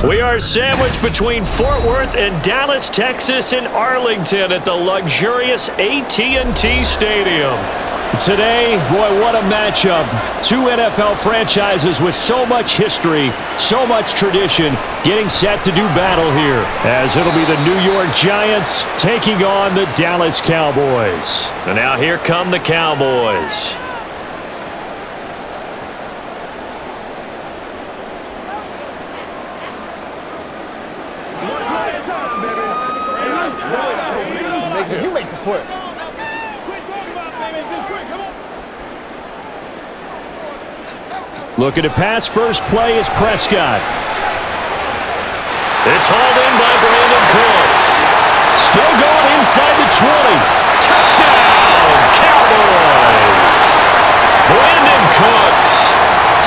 We are sandwiched between Fort Worth and Dallas, Texas, and Arlington at the luxurious AT&T Stadium. Today, boy, what a matchup. Two NFL franchises with so much history, so much tradition, getting set to do battle here, as it'll be the New York Giants taking on the Dallas Cowboys. And now here come the Cowboys. You make the play. Looking to pass first play is Prescott. It's hauled in by Brandon Cooks. Still going inside the 20. Touchdown, Cowboys! Brandon Cooks,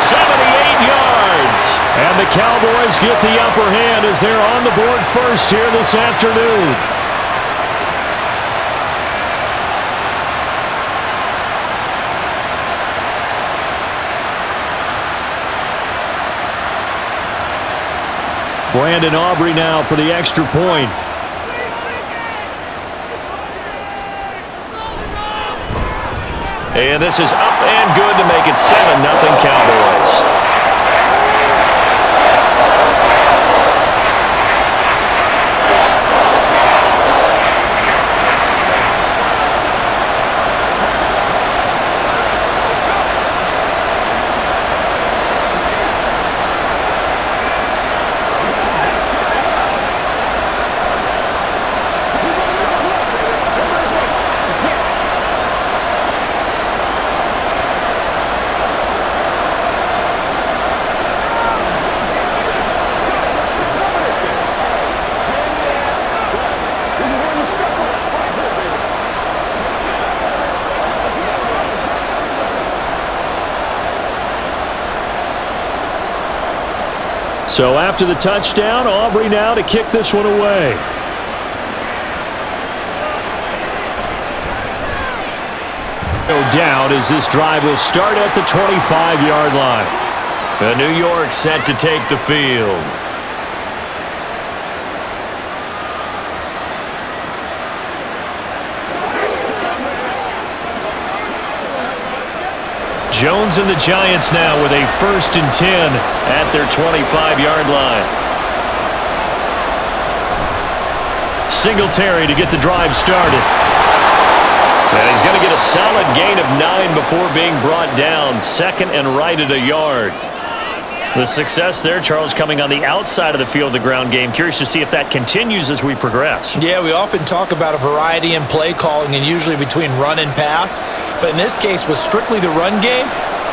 78 yards. And the Cowboys get the upper hand as they're on the board first here this afternoon. Brandon Aubrey now for the extra point. And this is up and good to make it 7-0 Cowboys. So after the touchdown, Aubrey now to kick this one away. No doubt as this drive will start at the 25-yard line. The New York set to take the field. Jones and the Giants now with a 1st and 10 at their 25-yard line. Singletary to get the drive started. And he's going to get a solid gain of 9 before being brought down. 2nd and right at a yard. The success there, Charles, coming on the outside of the field, the ground game. Curious to see if that continues as we progress. Yeah, we often talk about a variety in play calling and usually between run and pass. But in this case, with strictly the run game,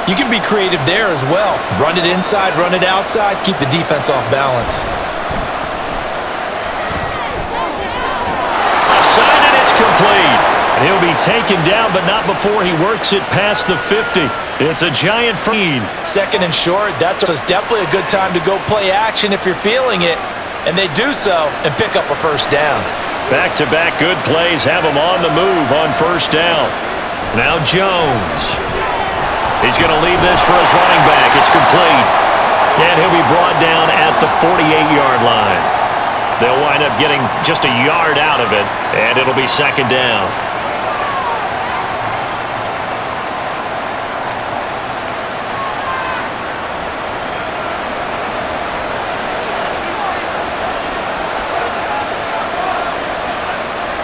you can be creative there as well. Run it inside, run it outside, keep the defense off balance. Offside, and it's complete. And he'll be taken down, but not before he works it past the 50. It's a Giant lead. 2nd and short, that's definitely a good time to go play action if you're feeling it. And they do so and pick up a 1st down. Back-to-back good plays have him on the move on 1st down. Now Jones. He's going to leave this for his running back. It's complete. And he'll be brought down at the 48-yard line. They'll wind up getting just a yard out of it, and it'll be 2nd down.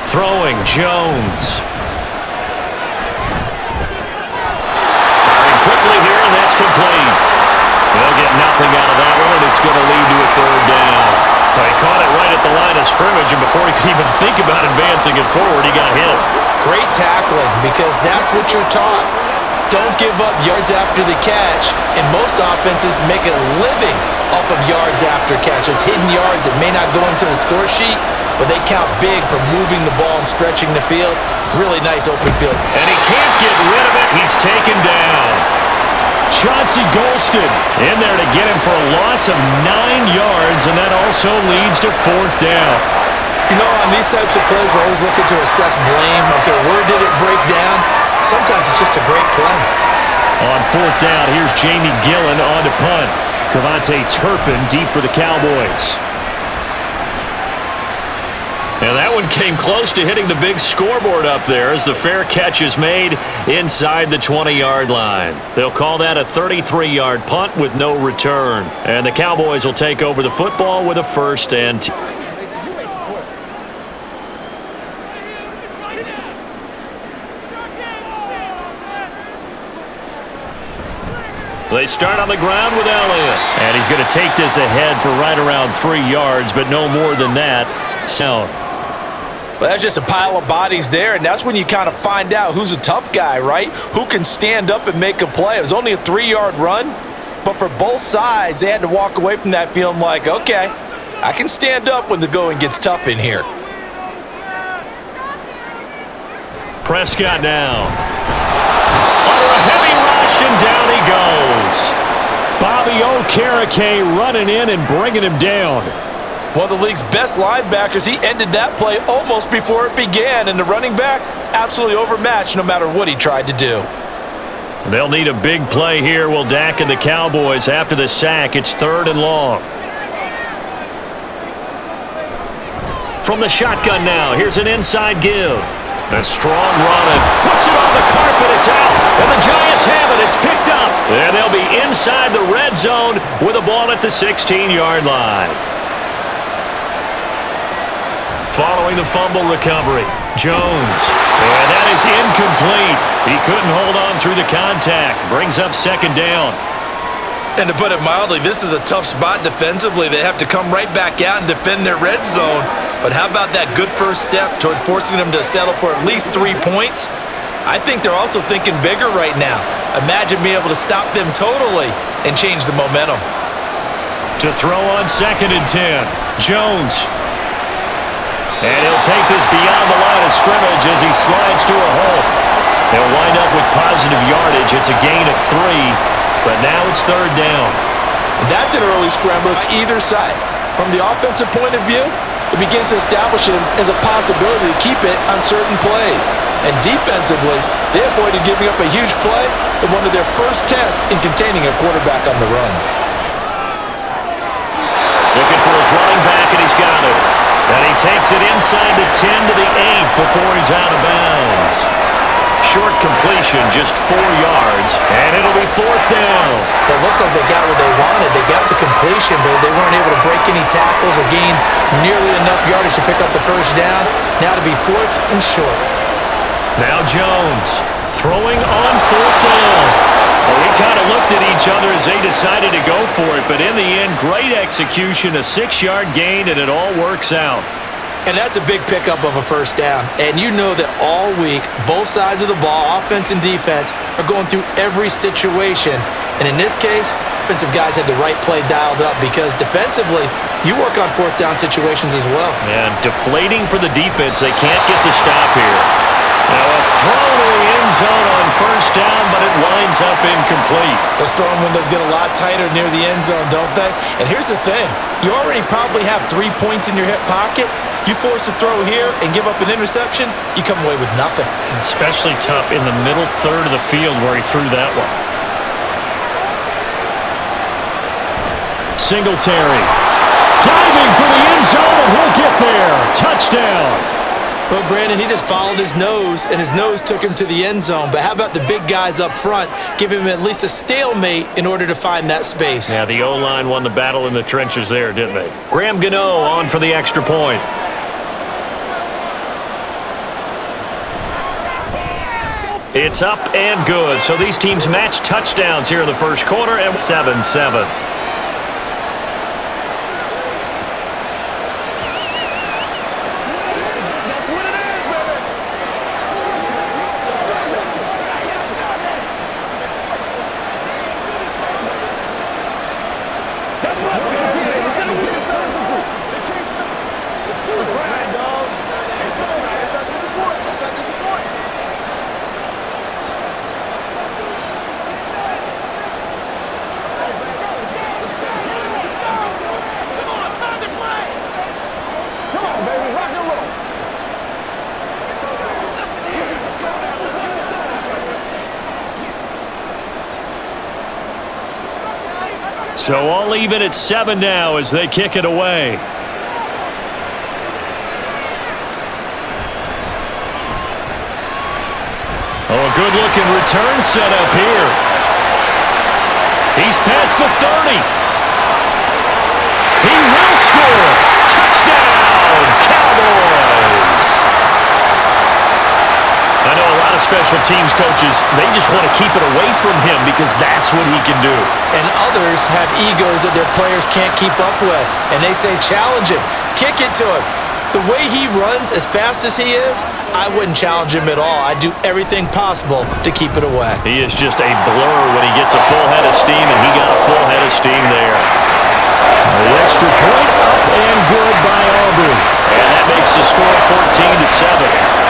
Throwing, Jones. Firing quickly here, and that's complete. They'll get nothing out of that one, and it's going to lead to a 3rd down. Well, he caught it right at the line of scrimmage, and before he could even think about advancing it forward, he got hit. Great tackling, because that's what you're taught. Don't give up yards after the catch, and most offenses make a living off of yards after catches, hidden yards that may not go into the score sheet, but they count big for moving the ball and stretching the field. Really nice open field. And he can't get rid of it. He's taken down. Chauncey Golston in there to get him for a loss of 9 yards, and that also leads to 4th down. You know, on these types of plays, we're always looking to assess blame. Okay, where did it break down? Sometimes it's just a great play. On 4th down, here's Jamie Gillen on to punt. Turpin deep for the Cowboys. And that one came close to hitting the big scoreboard up there as the fair catch is made inside the 20-yard line. They'll call that a 33-yard punt with no return. And the Cowboys will take over the football with a first and 10. They start on the ground with Elliott. And he's going to take this ahead for right around 3 yards, but no more than that. So, well, that's just a pile of bodies there, and that's when you kind of find out who's a tough guy, right? Who can stand up and make a play. It was only a 3-yard run, but for both sides, they had to walk away from that feeling like, okay, I can stand up when the going gets tough in here. Prescott now. Under a heavy rush, and down he goes. Bobby Okereke running in and bringing him down. One of the league's best linebackers, he ended that play almost before it began, and the running back absolutely overmatched no matter what he tried to do. They'll need a big play here, will Dak and the Cowboys. After the sack, it's 3rd and long. From the shotgun now, here's an inside give. A strong run and puts it on the carpet. It's out, and the Giants have it. It's picked up, and they'll be inside the red zone with a ball at the 16-yard line. Following the fumble recovery, Jones. And that is incomplete. He couldn't hold on through the contact. Brings up 2nd down. And to put it mildly, this is a tough spot defensively. They have to come right back out and defend their red zone. But how about that good first step towards forcing them to settle for at least 3 points? I think they're also thinking bigger right now. Imagine being able to stop them totally and change the momentum. To throw on 2nd and 10, Jones. And he'll take this beyond the line of scrimmage as he slides to a hole. They'll wind up with positive yardage. It's a gain of 3, but now it's 3rd down. That's an early scramble by either side. From the offensive point of view, it begins to establish him as a possibility to keep it on certain plays. And defensively, they avoided giving up a huge play in one of their first tests in containing a quarterback on the run. Looking for his running back, and he's got it. And he takes it inside the 10 to the 8 before he's out of bounds. Short completion, just 4 yards, and it'll be 4th down. It looks like they got what they wanted. They got the completion, but they weren't able to break any tackles or gain nearly enough yardage to pick up the first down. Now to be 4th and short. Now Jones throwing on 4th down. Well, we kind of looked at each other as they decided to go for it, but in the end, great execution, a 6-yard gain, and it all works out. And that's a big pickup of a first down. And you know that all week, both sides of the ball, offense and defense, are going through every situation. And in this case, offensive guys had the right play dialed up because defensively, you work on 4th down situations as well. And deflating for the defense. They can't get the stop here. Now a throw to the end zone on 1st down, but it winds up incomplete. Those throwing windows get a lot tighter near the end zone, don't they? And here's the thing. You already probably have 3 points in your hip pocket. You force a throw here and give up an interception, you come away with nothing. Especially tough in the middle third of the field where he threw that one. Singletary. Diving for the end zone, and he'll get there. Touchdown. Well, Brandon, he just followed his nose, and his nose took him to the end zone. But how about the big guys up front? Give him at least a stalemate in order to find that space. Yeah, the O-line won the battle in the trenches there, didn't they? Graham Gano on for the extra point. It's up and good. So these teams match touchdowns here in the first quarter and 7-7. So all even at 7 now as they kick it away. Oh, a good-looking return set up here. He's past the 30. He will score. Touchdown, Cowboys. I know a lot of special teams coaches, they just want to keep it away from him because that's what he can do. And others have egos that their players can't keep up with. And they say, challenge him, kick it to him. The way he runs as fast as he is, I wouldn't challenge him at all. I'd do everything possible to keep it away. He is just a blur when he gets a full head of steam, and he got a full head of steam there. The extra point up and good by Aubrey. And that makes the score 14-7.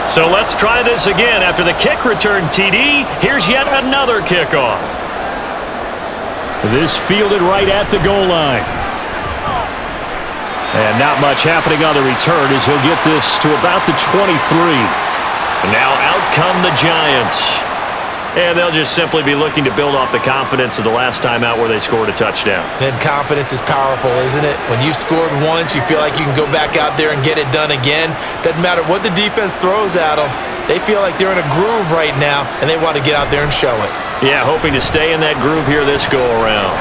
So let's try this again. After the kick return TD, here's yet another kickoff. This fielded right at the goal line. And not much happening on the return as he'll get this to about the 23. Now out come the Giants. And they'll just simply be looking to build off the confidence of the last time out where they scored a touchdown. And confidence is powerful, isn't it? When you've scored once, you feel like you can go back out there and get it done again. Doesn't matter what the defense throws at them. They feel like they're in a groove right now, and they want to get out there and show it. Yeah, hoping to stay in that groove here this go-around.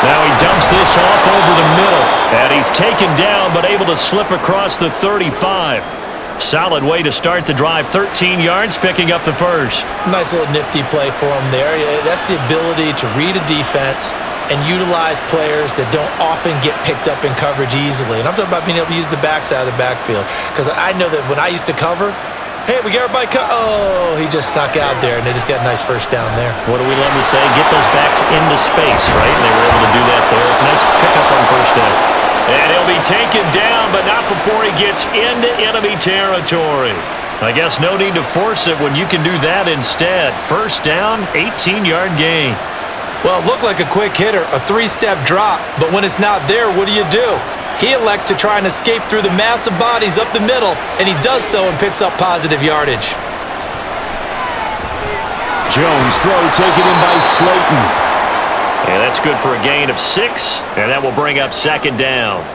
Now he dumps this off over the middle. And he's taken down, but able to slip across the 35. Solid way to start the drive. 13 yards, picking up the first. Nice little nifty play for him there. That's the ability to read a defense and utilize players that don't often get picked up in coverage easily. And I'm talking about being able to use the backside of the backfield. Because I know that when I used to cover, hey, we got everybody oh, he just snuck out there, and they just got a nice first down there. What do we love to say? Get those backs into space, right? And they were able to do that there. Nice pickup on first down. And he'll be taken down, but not before he gets into enemy territory. I guess no need to force it when you can do that instead. First down, 18-yard gain. Well, it looked like a quick hitter, a three-step drop, but when it's not there, what do? He elects to try and escape through the massive bodies up the middle, and he does so and picks up positive yardage. Jones throw taken in by Slayton. And that's good for a gain of 6, and that will bring up second down.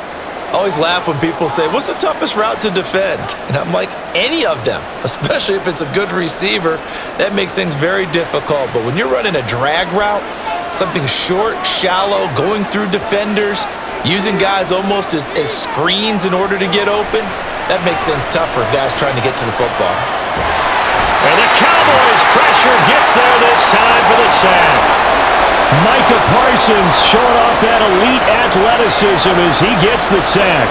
I always laugh when people say, what's the toughest route to defend? And I'm like, any of them, especially if it's a good receiver. That makes things very difficult. But when you're running a drag route, something short, shallow, going through defenders, using guys almost as screens in order to get open, that makes things tough for guys trying to get to the football. And the Cowboys pressure gets there this time for the sack. Micah Parsons showing off that elite athleticism as he gets the sack.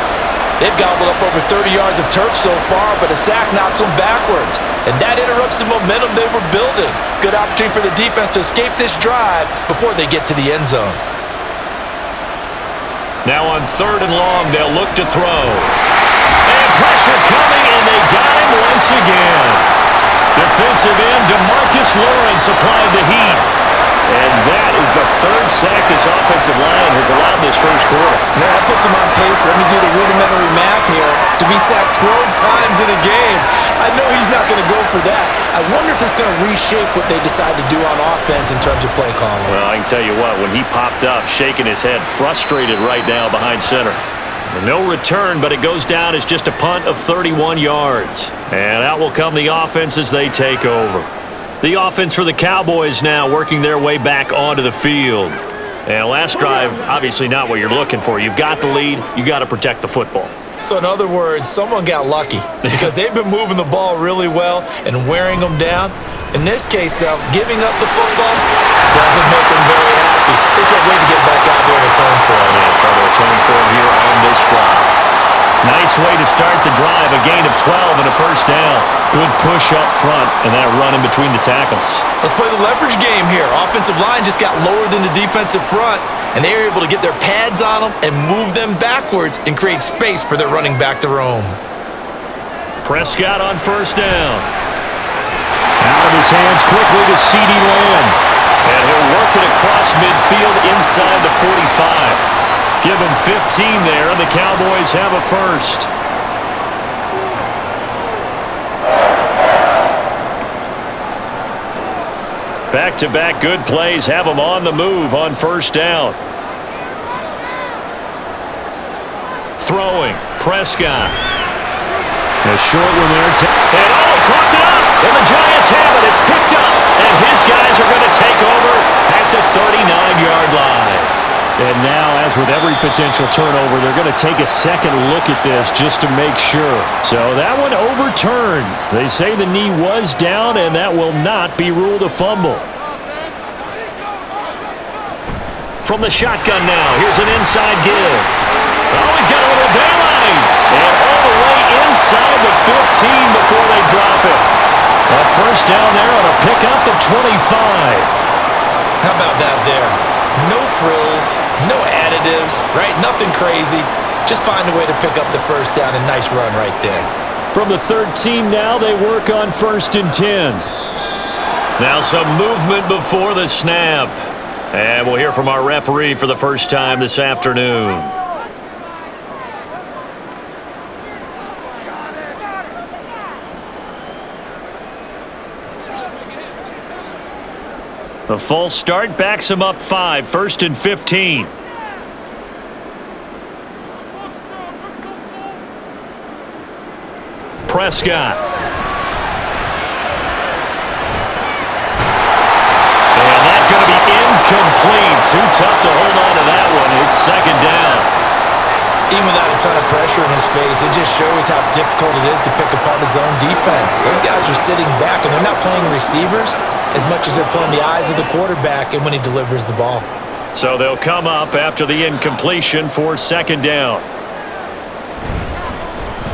They've gobbled up over 30 yards of turf so far, but a sack knocks them backwards. And that interrupts the momentum they were building. Good opportunity for the defense to escape this drive before they get to the end zone. Now on 3rd and long, they'll look to throw. And pressure coming, and they got him once again. Defensive end DeMarcus Lawrence applied the heat. And that is the 3rd sack this offensive line has allowed this first quarter. Now that puts him on pace. Let me do the rudimentary math here. To be sacked 12 times in a game. I know he's not going to go for that. I wonder if it's going to reshape what they decide to do on offense in terms of play calling. Well, I can tell you what, when he popped up, shaking his head, frustrated right now behind center. No return, but it goes down as just a punt of 31 yards. And out will come the offense as they take over. The offense for the Cowboys now working their way back onto the field. And last drive, obviously not what you're looking for. You've got the lead. You got to protect the football. So in other words, someone got lucky because they've been moving the ball really well and wearing them down. In this case, though, giving up the football doesn't make them very happy. They can't wait to get back out there and atone for it. Yeah, try to atone for it here on this drive. Nice way to start the drive. A gain of 12 and a first down. Good push up front and that run in between the tackles. Let's play the leverage game here. Offensive line just got lower than the defensive front, and they were able to get their pads on them and move them backwards and create space for their running back to roam. Prescott on first down. Out of his hands quickly to CeeDee Lamb. And he'll work it across midfield inside the 45. Give him 15 there, and the Cowboys have a first. Back-to-back good plays have them on the move on first down. Throwing, Prescott. A short one there. And clocked it up, and the Giants have it. It's picked up, and his guys are going to take over at the 39-yard line. And now, as with every potential turnover, they're going to take a second look at this just to make sure. So that one overturned. They say the knee was down, and that will not be ruled a fumble. From the shotgun now, here's an inside give. Oh, he's got a little daylight. And all the way inside the 15 before they drop it. A first down there on a pickup at 25. How about that there? No frills, no additives, right? Nothing crazy. Just find a way to pick up the first down. A nice run right there. From the 13 now, they work on 1st and 10. Now some movement before the snap. And we'll hear from our referee for the first time this afternoon. The false start backs him up 5, 1st and 15. Prescott. And that's going to be incomplete. Too tough to hold on to that one. It's 2nd down. Even without a ton of pressure in his face, it just shows how difficult it is to pick apart his own defense. Those guys are sitting back, and they're not playing receivers as much as they're playing the eyes of the quarterback and when he delivers the ball. So they'll come up after the incompletion for 2nd down.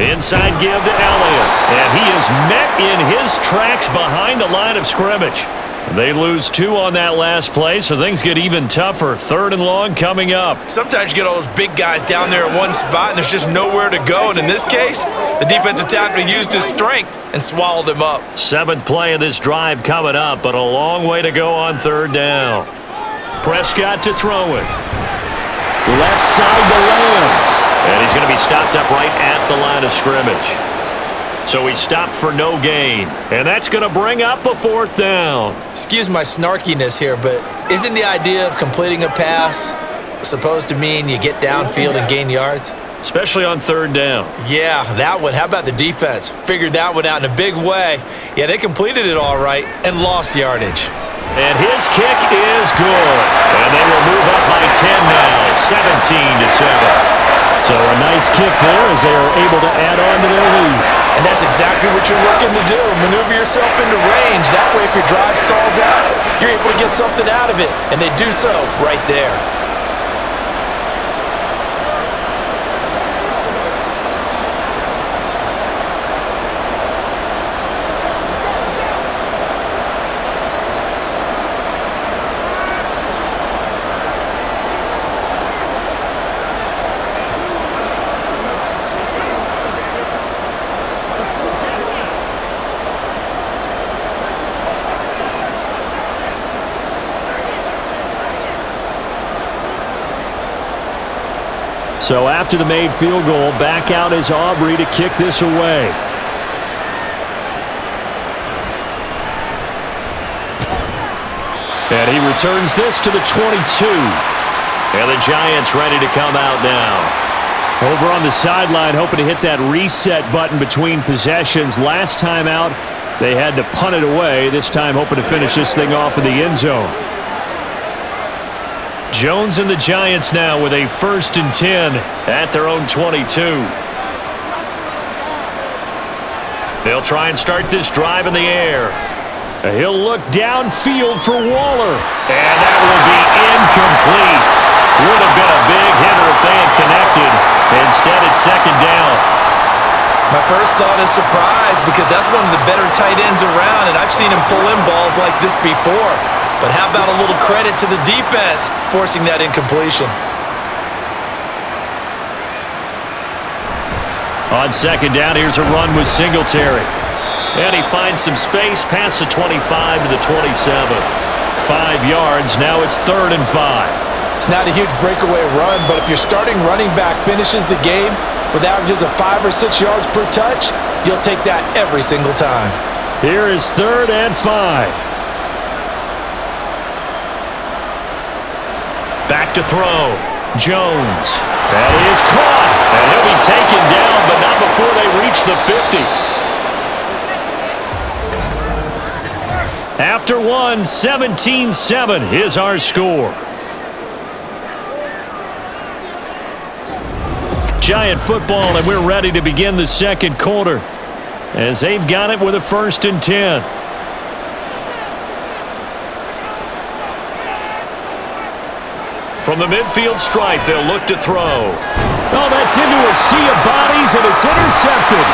Inside give to Elliott. And he is met in his tracks behind the line of scrimmage. They lose 2 on that last play, so things get even tougher. 3rd and long coming up. Sometimes you get all those big guys down there in one spot, and there's just nowhere to go. And in this case, the defensive tackle used his strength and swallowed him up. 7th play of this drive coming up, but a long way to go on 3rd down. Prescott to throw it. Left side to Lamb. And he's going to be stopped up right at the line of scrimmage. So he's stopped for no gain. And that's going to bring up a 4th down. Excuse my snarkiness here, but isn't the idea of completing a pass supposed to mean you get downfield and gain yards? Especially on 3rd down. Yeah, that one. How about the defense? Figured that one out in a big way. Yeah, they completed it all right and lost yardage. And his kick is good. And they will move up by 10 now, 17-7. So a nice kick there as they are able to add on to their lead. And that's exactly what you're looking to do. Maneuver yourself into range. That way, if your drive stalls out, you're able to get something out of it. And they do so right there. So after the made field goal, back out is Aubrey to kick this away. And he returns this to the 22. And the Giants ready to come out now. Over on the sideline, hoping to hit that reset button between possessions. Last time out, they had to punt it away. This time hoping to finish this thing off in the end zone. Jones and the Giants now with a 1st and 10 at their own 22. They'll try and start this drive in the air. He'll look downfield for Waller. And that will be incomplete. Would have been a big hitter if they had connected. Instead, it's second down. My first thought is surprise because that's one of the better tight ends around, and I've seen him pull in balls like this before. But how about a little credit to the defense forcing that incompletion? On second down, here's a run with Singletary. And he finds some space past the 25 to the 27. 5 yards, now it's 3rd and 5. It's not a huge breakaway run, but if your starting running back finishes the game with averages of 5 or 6 yards per touch, you'll take that every single time. Here is 3rd and 5. Back to throw. Jones. That is caught. And he'll be taken down, but not before they reach the 50. After one, 17-7 is our score. Giant football, and we're ready to begin the second quarter as they've got it with a 1st and 10. From the midfield stripe, they'll look to throw. Oh, that's into a sea of bodies, and it's intercepted.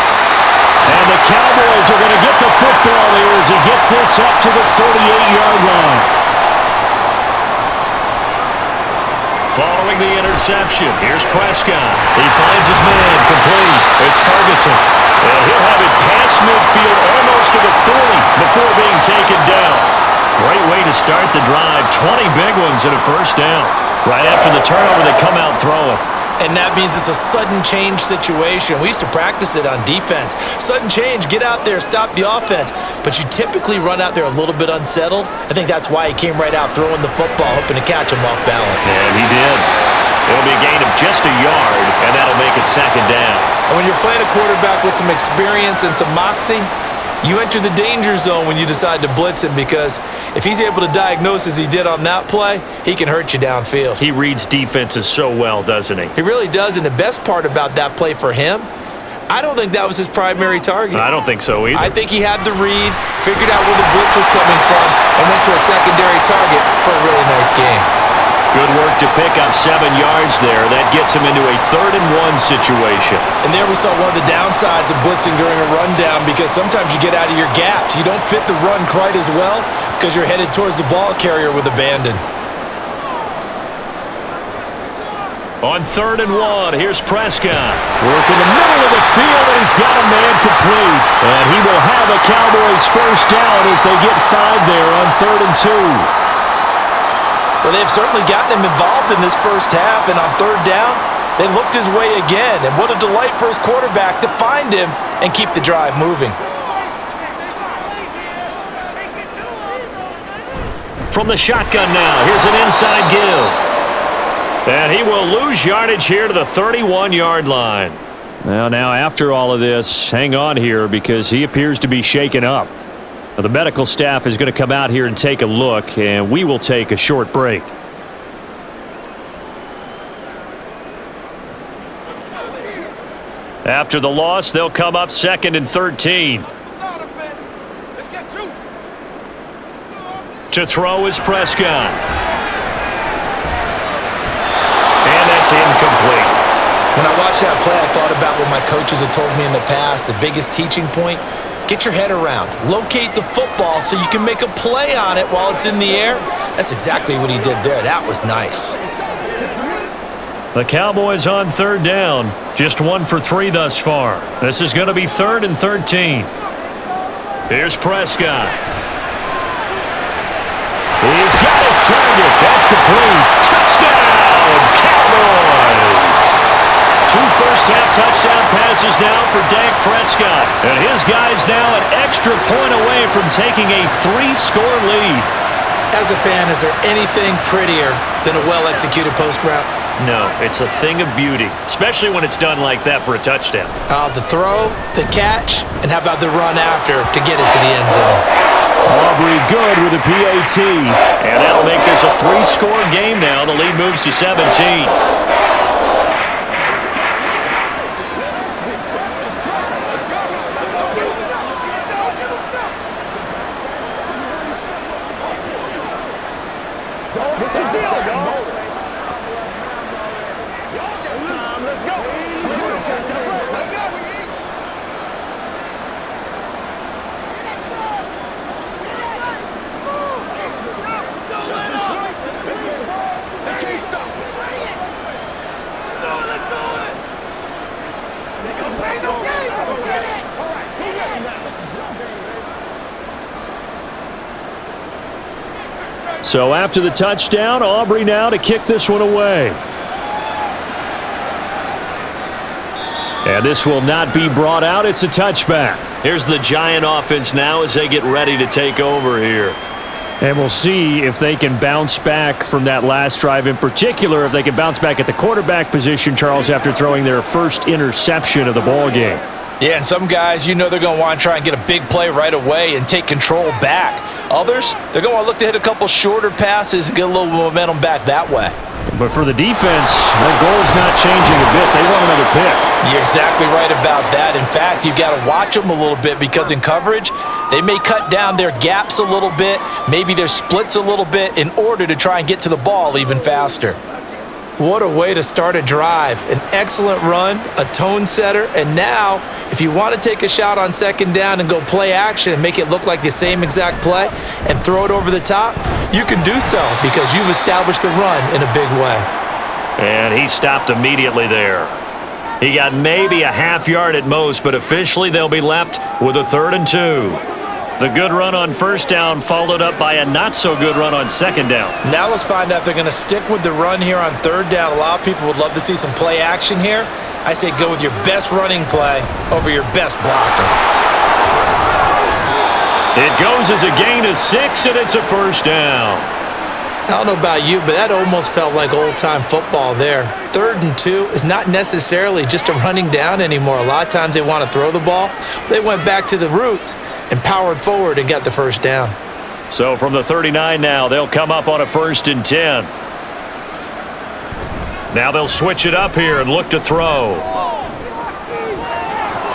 And the Cowboys are going to get the football here as he gets this up to the 38-yard line. Following the interception, here's Prescott. He finds his man, complete. It's Ferguson. And he'll have it past midfield almost to the 40 before being taken down. Great way to start the drive. 20 big ones and a 1st down. Right after the turnover, they come out throwing. And that means it's a sudden change situation. We used to practice it on defense. Sudden change, get out there, stop the offense. But you typically run out there a little bit unsettled. I think that's why he came right out throwing the football, hoping to catch him off balance. And he did. It'll be a gain of just a yard, and that'll make it second down. And when you're playing a quarterback with some experience and some moxie, you enter the danger zone when you decide to blitz him because if he's able to diagnose as he did on that play, he can hurt you downfield. He reads defenses so well, doesn't he? He really does, and the best part about that play for him, I don't think that was his primary target. I don't think so either. I think he had the read, figured out where the blitz was coming from, and went to a secondary target for a really nice game. Good work to pick up 7 yards there. That gets him into a 3rd and 1 situation. And there we saw one of the downsides of blitzing during a rundown because sometimes you get out of your gaps. You don't fit the run quite as well because you're headed towards the ball carrier with abandon. On 3rd and 1, here's Prescott. Working the middle of the field, and he's got a man complete. And he will have a Cowboys 1st down as they get 5 there on 3rd and 2. Well, they've certainly gotten him involved in this first half, and on 3rd down, they looked his way again. And what a delight for his quarterback to find him and keep the drive moving. From the shotgun now, here's an inside give. And he will lose yardage here to the 31-yard line. Now, after all of this, hang on here because he appears to be shaken up. Now, the medical staff is going to come out here and take a look, and we will take a short break. After the loss, they'll come up 2nd and 13. To throw is Prescott. And that's incomplete. When I watched that play, I thought about what my coaches had told me in the past. The biggest teaching point, get your head around. Locate the football so you can make a play on it while it's in the air. That's exactly what he did there. That was nice. The Cowboys on 3rd down. Just 1 for 3 thus far. This is going to be 3rd and 13. Here's Prescott. He's got his target. That's complete. Touchdown, Cowboys! 2 first-half touchdown passes now for Dak Prescott. And his guy's now an extra point away from taking a 3-score lead. As a fan, is there anything prettier than a well-executed post route? No, it's a thing of beauty, especially when it's done like that for a touchdown. The throw, the catch, and how about the run after to get it to the end zone? Aubrey good with a PAT. And that'll make this a 3-score game now. The lead moves to 17. So after the touchdown, Aubrey now to kick this one away. And this will not be brought out. It's a touchback. Here's the Giant offense now as they get ready to take over here. And we'll see if they can bounce back from that last drive, in particular, if they can bounce back at the quarterback position, Charles, after throwing their first interception of the ball game. Yeah, and some guys, you know they're going to want to try and get a big play right away and take control back. Others, they're going to look to hit a couple shorter passes and get a little momentum back that way. But for the defense, their goal's not changing a bit. They want another pick. You're exactly right about that. In fact, you've got to watch them a little bit because in coverage, they may cut down their gaps a little bit, maybe their splits a little bit in order to try and get to the ball even faster. What a way to start a drive. An excellent run, a tone setter, and now, if you want to take a shot on second down and go play action and make it look like the same exact play and throw it over the top, you can do so because you've established the run in a big way. And he stopped immediately there. He got maybe a half yard at most, but officially they'll be left with a 3rd and 2. The good run on first down followed up by a not-so-good run on second down. Now let's find out if they're going to stick with the run here on third down. A lot of people would love to see some play action here. I say go with your best running play over your best blocker. It goes as a gain of 6, and it's a first down. I don't know about you, but that almost felt like old-time football there. 3rd and 2 is not necessarily just a running down anymore. A lot of times they want to throw the ball. They went back to the roots and powered forward and got the first down. So from the 39 now, they'll come up on a 1st and 10. Now they'll switch it up here and look to throw.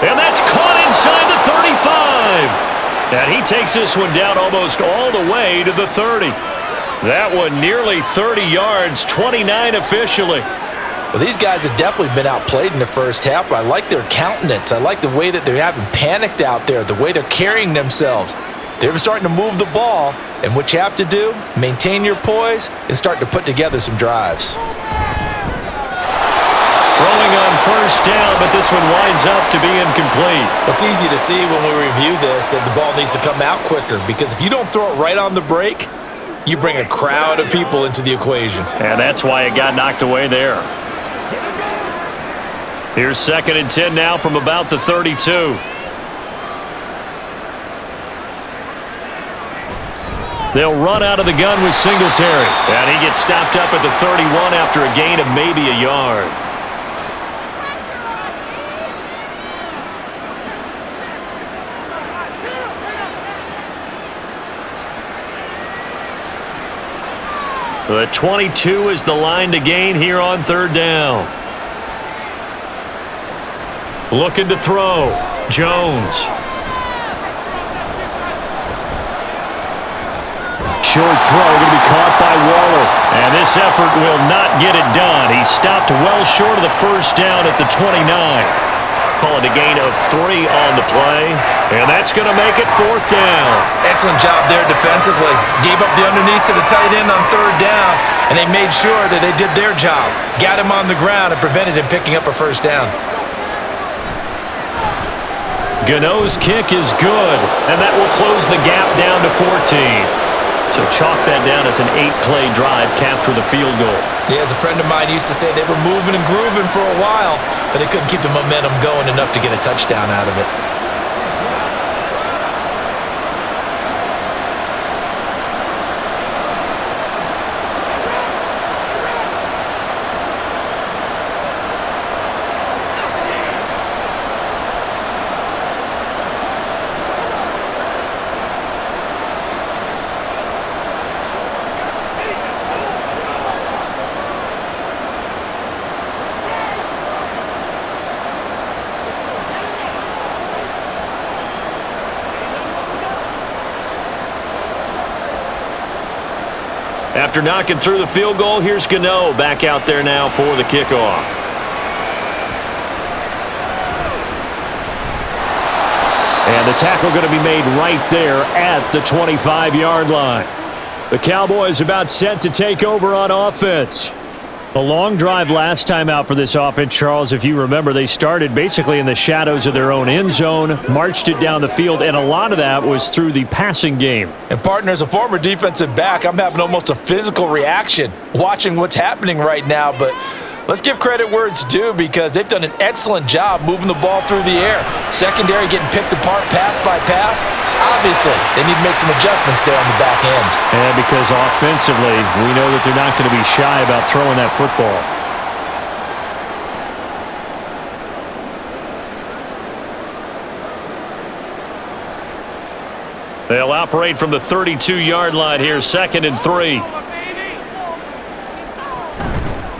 And that's caught inside the 35. And he takes this one down almost all the way to the 30. That one nearly 30 yards, 29 officially. Well, these guys have definitely been outplayed in the first half, but I like their countenance. I like the way that they're having panicked out there, the way they're carrying themselves. They're starting to move the ball, and what you have to do, maintain your poise and start to put together some drives. Throwing on first down, but this one winds up to be incomplete. It's easy to see when we review this that the ball needs to come out quicker because if you don't throw it right on the break, you bring a crowd of people into the equation. And that's why it got knocked away there. Here's 2nd and 10 now from about the 32. They'll run out of the gun with Singletary. And he gets stopped up at the 31 after a gain of maybe a yard. The 22 is the line to gain here on 3rd down. Looking to throw. Jones. Short throw going to be caught by Waller. And this effort will not get it done. He stopped well short of the first down at the 29. Call it a gain of 3 on the play. And that's going to make it 4th down. Excellent job there defensively. Gave up the underneath to the tight end on 3rd down, and they made sure that they did their job. Got him on the ground and prevented him picking up a first down. Gano's kick is good, and that will close the gap down to 14. So chalk that down as an 8-play drive, capture the field goal. Yeah, as a friend of mine used to say, they were moving and grooving for a while, but they couldn't keep the momentum going enough to get a touchdown out of it. After knocking through the field goal, here's Gano back out there now for the kickoff. And the tackle going to be made right there at the 25-yard line. The Cowboys about set to take over on offense. A long drive last time out for this offense, Charles. If you remember, they started basically in the shadows of their own end zone, marched it down the field, and a lot of that was through the passing game. And partner, as a former defensive back, I'm having almost a physical reaction watching what's happening right now. But let's give credit where it's due because they've done an excellent job moving the ball through the air. Secondary getting picked apart pass by pass. Obviously, they need to make some adjustments there on the back end. And because offensively, we know that they're not going to be shy about throwing that football. They'll operate from the 32-yard line here, 2nd and 3.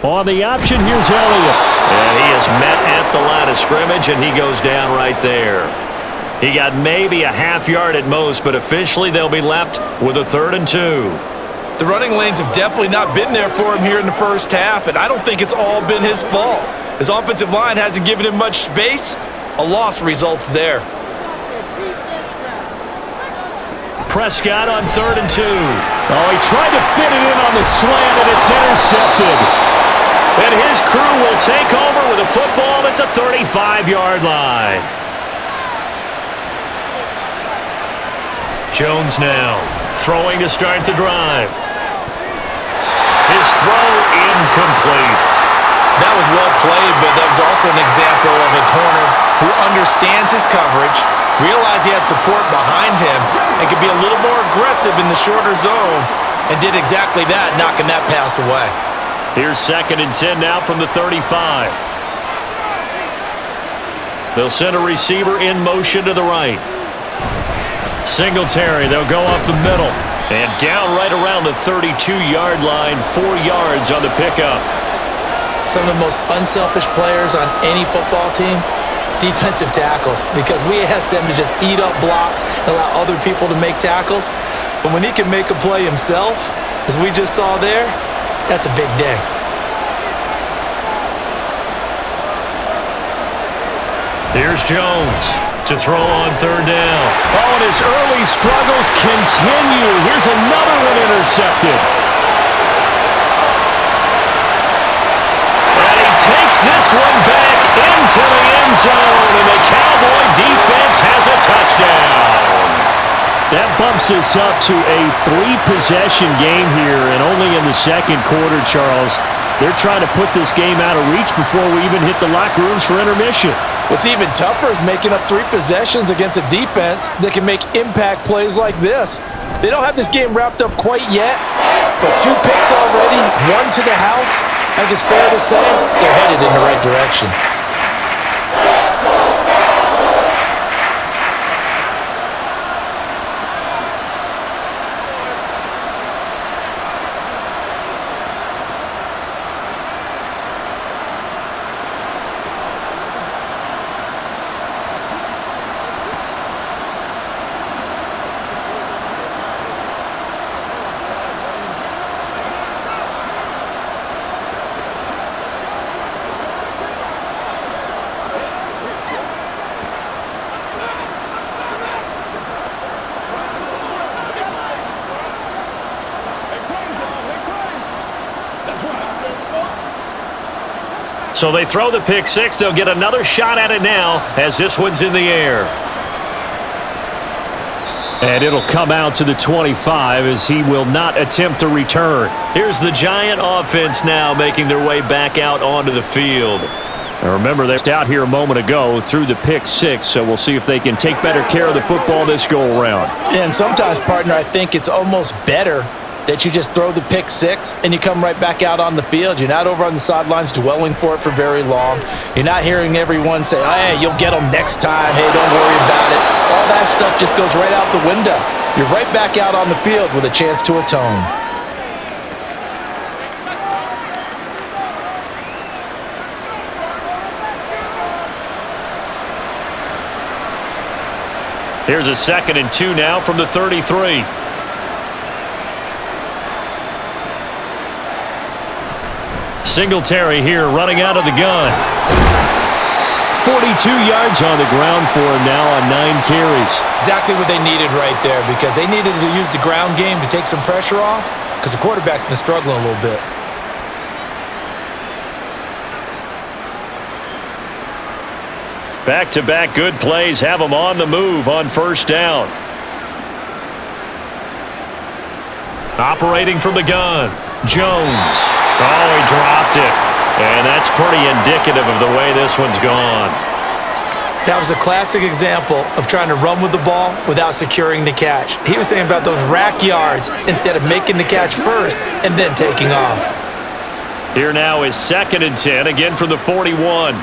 On the option, here's Elliott. And he is met at the line of scrimmage, and he goes down right there. He got maybe a half yard at most, but officially they'll be left with a 3rd and 2. The running lanes have definitely not been there for him here in the first half, and I don't think it's all been his fault. His offensive line hasn't given him much space. A loss results there. Prescott on 3rd and 2. Oh, he tried to fit it in on the slant, and it's intercepted. And his crew will take over with a football at the 35-yard line. Jones now throwing to start the drive. His throw incomplete. That was well played, but that was also an example of a corner who understands his coverage, realized he had support behind him, and could be a little more aggressive in the shorter zone, and did exactly that, knocking that pass away. Here's 2nd and 10 now from the 35. They'll send a receiver in motion to the right. Singletary, they'll go up the middle. And down right around the 32-yard line, 4 yards on the pickup. Some of the most unselfish players on any football team, defensive tackles, because we ask them to just eat up blocks and allow other people to make tackles. But when he can make a play himself, as we just saw there, that's a big day. Here's Jones to throw on 3rd down. Oh, and his early struggles continue. Here's another one intercepted. And he takes this one back into the end zone, and the Cowboy defense has a touchdown. That bumps us up to a 3-possession game here, and only in the second quarter, Charles. They're trying to put this game out of reach before we even hit the locker rooms for intermission. What's even tougher is making up 3 possessions against a defense that can make impact plays like this. They don't have this game wrapped up quite yet, but 2 picks already, 1 to the house. I think it's fair to say they're headed in the right direction. So they throw the pick 6. They'll get another shot at it now as this one's in the air. And it'll come out to the 25 as he will not attempt to return. Here's the Giant offense now making their way back out onto the field. And remember, they're out here a moment ago through the pick 6, so we'll see if they can take better care of the football this go-around. And sometimes, partner, I think it's almost better that you just throw the pick 6 and you come right back out on the field. You're not over on the sidelines dwelling for it for very long. You're not hearing everyone say, hey, you'll get them next time. Hey, don't worry about it. All that stuff just goes right out the window. You're right back out on the field with a chance to atone. Here's a 2nd and 2 now from the 33. Singletary here running out of the gun. 42 yards on the ground for him now on 9 carries. Exactly what they needed right there, because they needed to use the ground game to take some pressure off because the quarterback's been struggling a little bit. Back-to-back good plays have them on the move on first down. Operating from the gun, Jones. Oh, he dropped it. And that's pretty indicative of the way this one's gone. That was a classic example of trying to run with the ball without securing the catch. He was thinking about those rack yards instead of making the catch first and then taking off. Here now is 2nd and 10, again from the 41.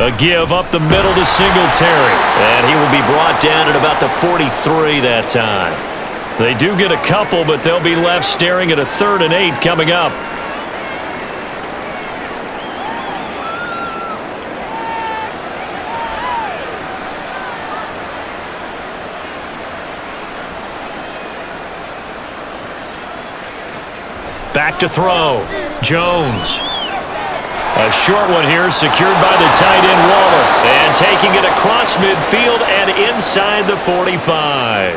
A give up the middle to Singletary. And he will be brought down at about the 43 that time. They do get a couple, but they'll be left staring at a 3rd and 8 coming up. Back to throw. Jones. A short one here, secured by the tight end Waller. And taking it across midfield and inside the 45.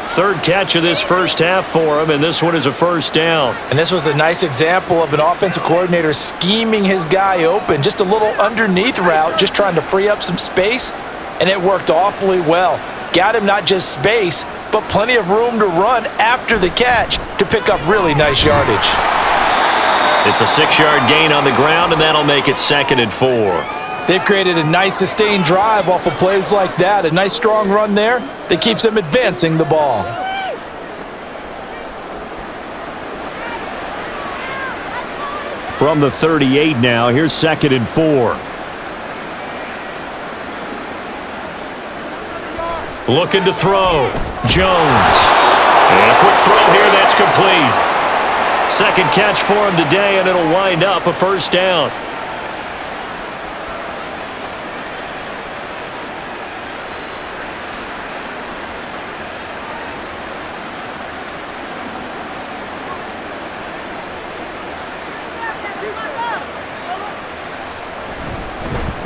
3rd catch of this first half for him, and this one is a first down. And this was a nice example of an offensive coordinator scheming his guy open. Just a little underneath route, just trying to free up some space, and it worked awfully well. Got him not just space, but plenty of room to run after the catch to pick up really nice yardage. It's a 6-yard gain on the ground, and that'll make it 2nd and 4. They've created a nice sustained drive off of plays like that. A nice strong run there that keeps them advancing the ball. From the 38 now, here's 2nd and 4. Looking to throw. Jones. And a quick throw here, that's complete. 2nd catch for him today, and it'll wind up a first down.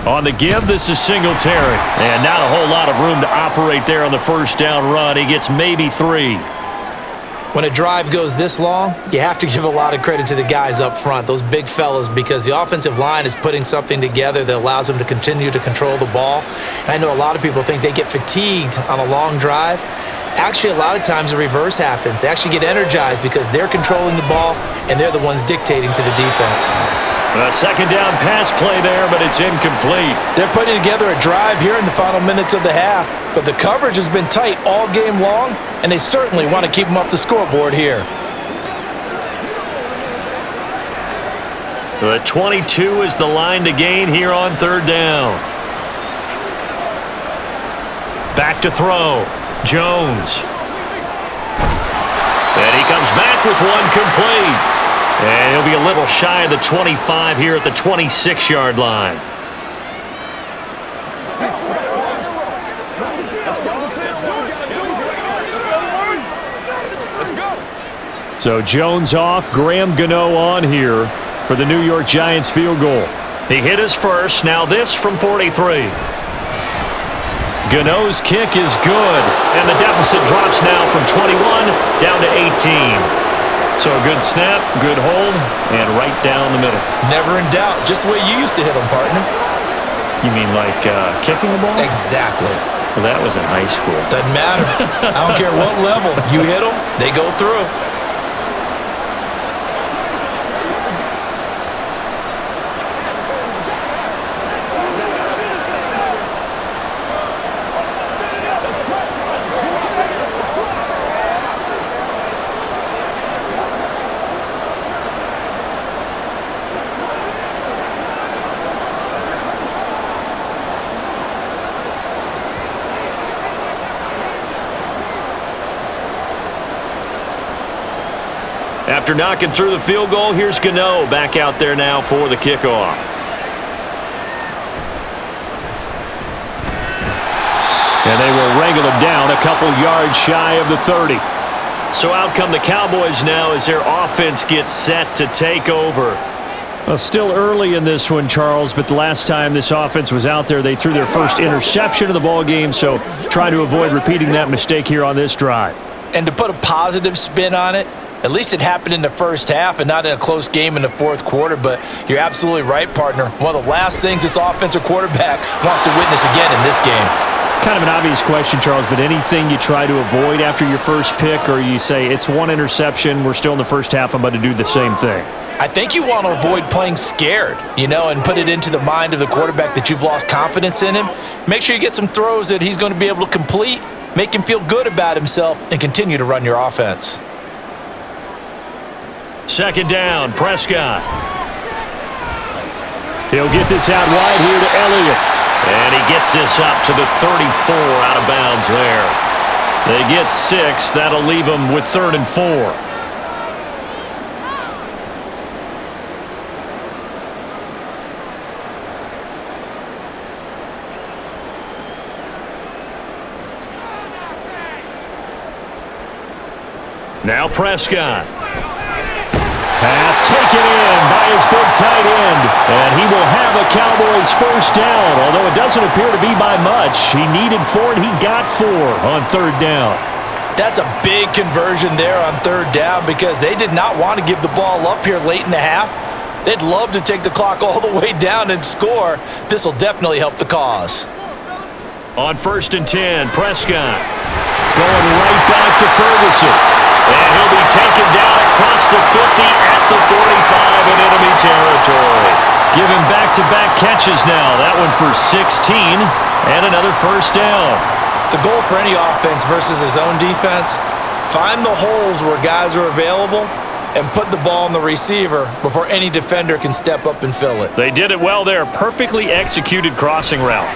On the give, this is Singletary. And not a whole lot of room to operate there on the first down run. He gets maybe 3. When a drive goes this long, you have to give a lot of credit to the guys up front, those big fellas, because the offensive line is putting something together that allows them to continue to control the ball. And I know a lot of people think they get fatigued on a long drive. Actually, a lot of times the reverse happens. They actually get energized because they're controlling the ball and they're the ones dictating to the defense. A 2nd down pass play there, but it's incomplete. They're putting together a drive here in the final minutes of the half, but the coverage has been tight all game long, and they certainly want to keep them off the scoreboard here. The 22 is the line to gain here on 3rd down. Back to throw. Jones. And he comes back with one complete. And he'll be a little shy of the 25 here at the 26-yard line. So Jones off, Graham Gano on here for the New York Giants field goal. He hit his first, now this from 43. Gano's kick is good, and the deficit drops now from 21 down to 18. So a good snap, good hold, and right down the middle. Never in doubt. Just the way you used to hit them, partner. You mean like kicking the ball? Exactly. Well, that was in high school. Doesn't matter. I don't care what level. You hit them, they go through. After knocking through the field goal, here's Gano back out there now for the kickoff. And they will wrangle him down a couple yards shy of the 30. So out come the Cowboys now as their offense gets set to take over. Well, still early in this one, Charles, but the last time this offense was out there, they threw their first interception of the ball game, so try to avoid repeating that mistake here on this drive. And to put a positive spin on it, At least it happened in the first half and not in a close game in the fourth quarter, but you're absolutely right, partner. One of the last things this offensive quarterback wants to witness again in this game. Kind of an obvious question, Charles, but anything you try to avoid after your first pick, or you say it's one interception, we're still in the first half, I'm about to do the same thing? I think you want to avoid playing scared, and put it into the mind of the quarterback that you've lost confidence in him. Make sure you get some throws that he's going to be able to complete, make him feel good about himself, and continue to run your offense. Second down, Prescott. He'll get this out wide here to Elliott. And he gets this up to the 34 out of bounds there. They get 6. That'll leave them with 3rd and 4. Now Prescott. Pass taken in by his big tight end. And he will have a Cowboys first down, although it doesn't appear to be by much. He needed 4, and he got 4 on 3rd down. That's a big conversion there on 3rd down because they did not want to give the ball up here late in the half. They'd love to take the clock all the way down and score. This will definitely help the cause. On 1st and 10, Prescott. Going right back to Ferguson. And he'll be taken down across the 50 at the 45 in enemy territory. Giving back-to-back catches now. That one for 16 and another first down. The goal for any offense versus his own defense, find the holes where guys are available and put the ball on the receiver before any defender can step up and fill it. They did it well there. Perfectly executed crossing route.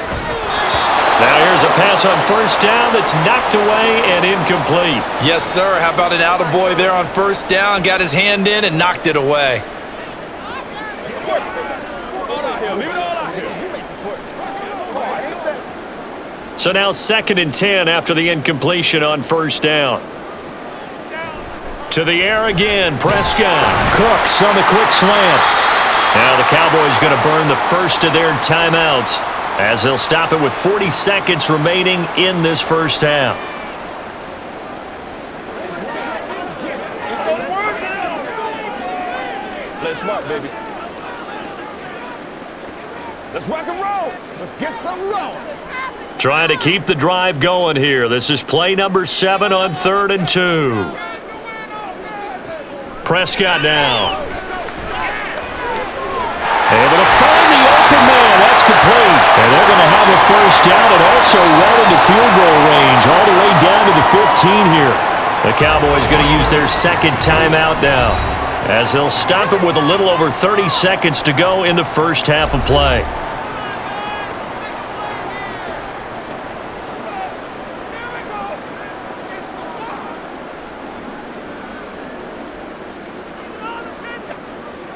Now here's a pass on 1st down that's knocked away and incomplete. Yes, sir. How about an attaboy there on 1st down? Got his hand in and knocked it away. So now 2nd and 10 after the incompletion on 1st down. To the air again, Prescott. Cooks on the quick slant. Now the Cowboys going to burn the first of their timeouts, as they'll stop it with 40 seconds remaining in this first half. Let's rock, baby. Let's rock and roll. Let's get something going. Trying to keep the drive going here. This is play number 7 on 3rd and 2. Prescott now. Able to find the open man. That's complete. And they're going to have a first down and also well into field goal range, all the way down to the 15 here. The Cowboys going to use their 2nd timeout now, as they'll stop it with a little over 30 seconds to go in the first half of play.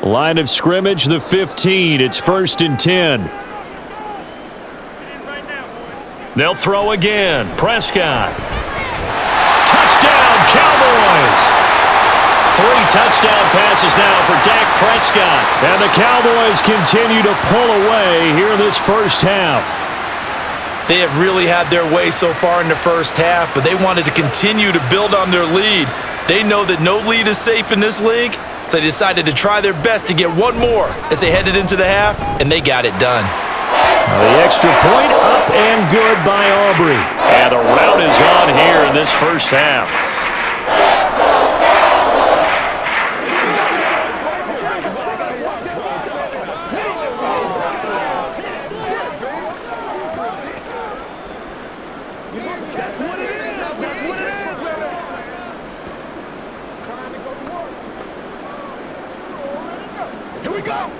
Line of scrimmage, the 15. It's 1st and 10. They'll throw again. Prescott. Touchdown, Cowboys! 3 touchdown passes now for Dak Prescott. And the Cowboys continue to pull away here in this first half. They have really had their way so far in the first half, but they wanted to continue to build on their lead. They know that no lead is safe in this league, so they decided to try their best to get one more as they headed into the half, and they got it done. The extra point up and good by Aubrey. And the rout is on here in this first half. Here we go.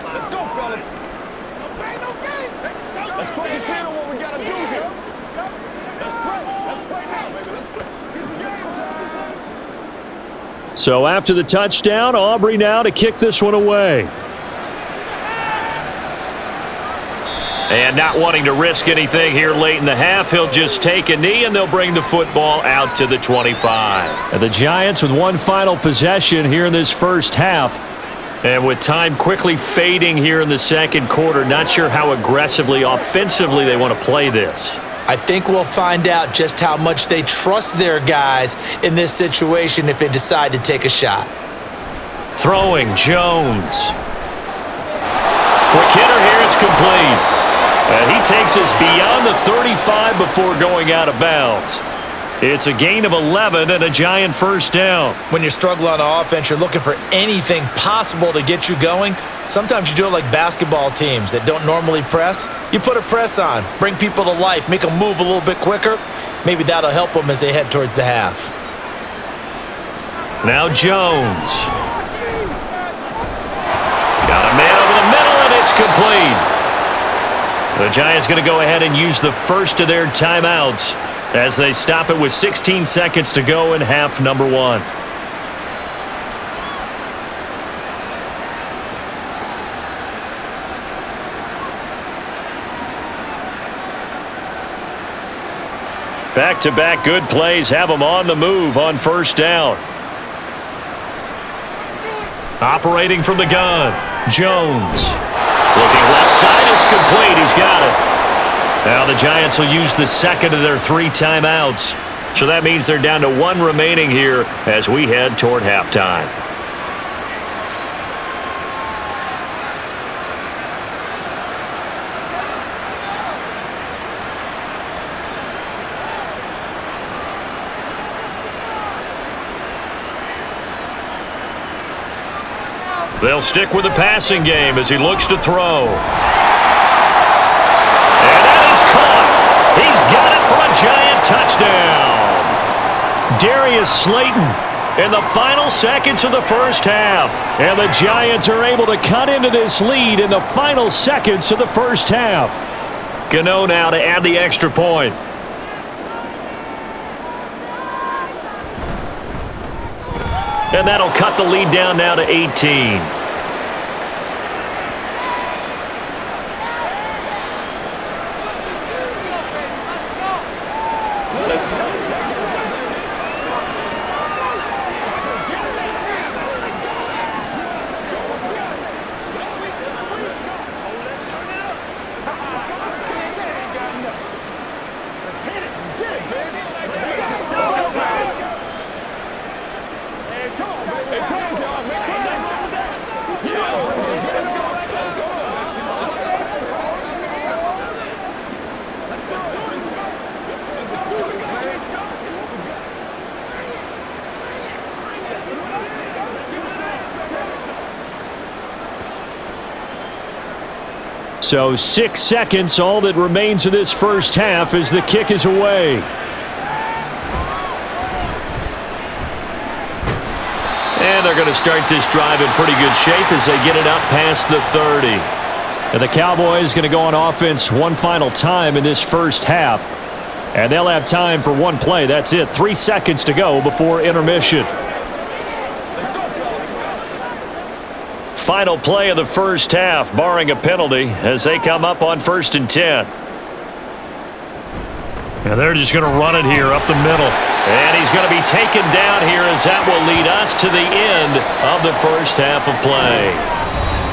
Let's go, fellas. Let's focus in on what we gotta do here. Let's pray. Let's pray now, baby. Let's pray. It's game time. So after the touchdown, Aubrey now to kick this one away. And not wanting to risk anything here late in the half, he'll just take a knee and they'll bring the football out to the 25. And the Giants with one final possession here in this first half. And with time quickly fading here in the second quarter, not sure how aggressively, offensively they want to play this. I think we'll find out just how much they trust their guys in this situation if they decide to take a shot. Throwing, Jones. Quick hitter here, it's complete. And he takes us beyond the 35 before going out of bounds. It's a gain of 11 and a Giant first down. When you're struggling on offense, you're looking for anything possible to get you going. Sometimes you do it like basketball teams that don't normally press. You put a press on, bring people to life, make them move a little bit quicker. Maybe that'll help them as they head towards the half. Now Jones. Got a man over the middle, and it's complete. The Giants going to go ahead and use the first of their timeouts as they stop it with 16 seconds to go in half number 1. Back-to-back good plays have them on the move on first down. Operating from the gun, Jones. Looking left side, it's complete. He's got it. Now the Giants will use the second of their 3 timeouts. So that means they're down to 1 remaining here as we head toward halftime. They'll stick with the passing game as he looks to throw. And that is caught. He's got it for a Giant touchdown. Darius Slayton in the final seconds of the first half. And the Giants are able to cut into this lead in the final seconds of the first half. Gano now to add the extra point. And that'll cut the lead down now to 18. So 6 seconds, all that remains of this first half as the kick is away. And they're going to start this drive in pretty good shape as they get it up past the 30. And the Cowboys going to go on offense one final time in this first half. And they'll have time for one play. That's it. 3 seconds to go before intermission. Final play of the first half, barring a penalty, as they come up on 1st and 10. And they're just going to run it here up the middle. And he's going to be taken down here as that will lead us to the end of the first half of play.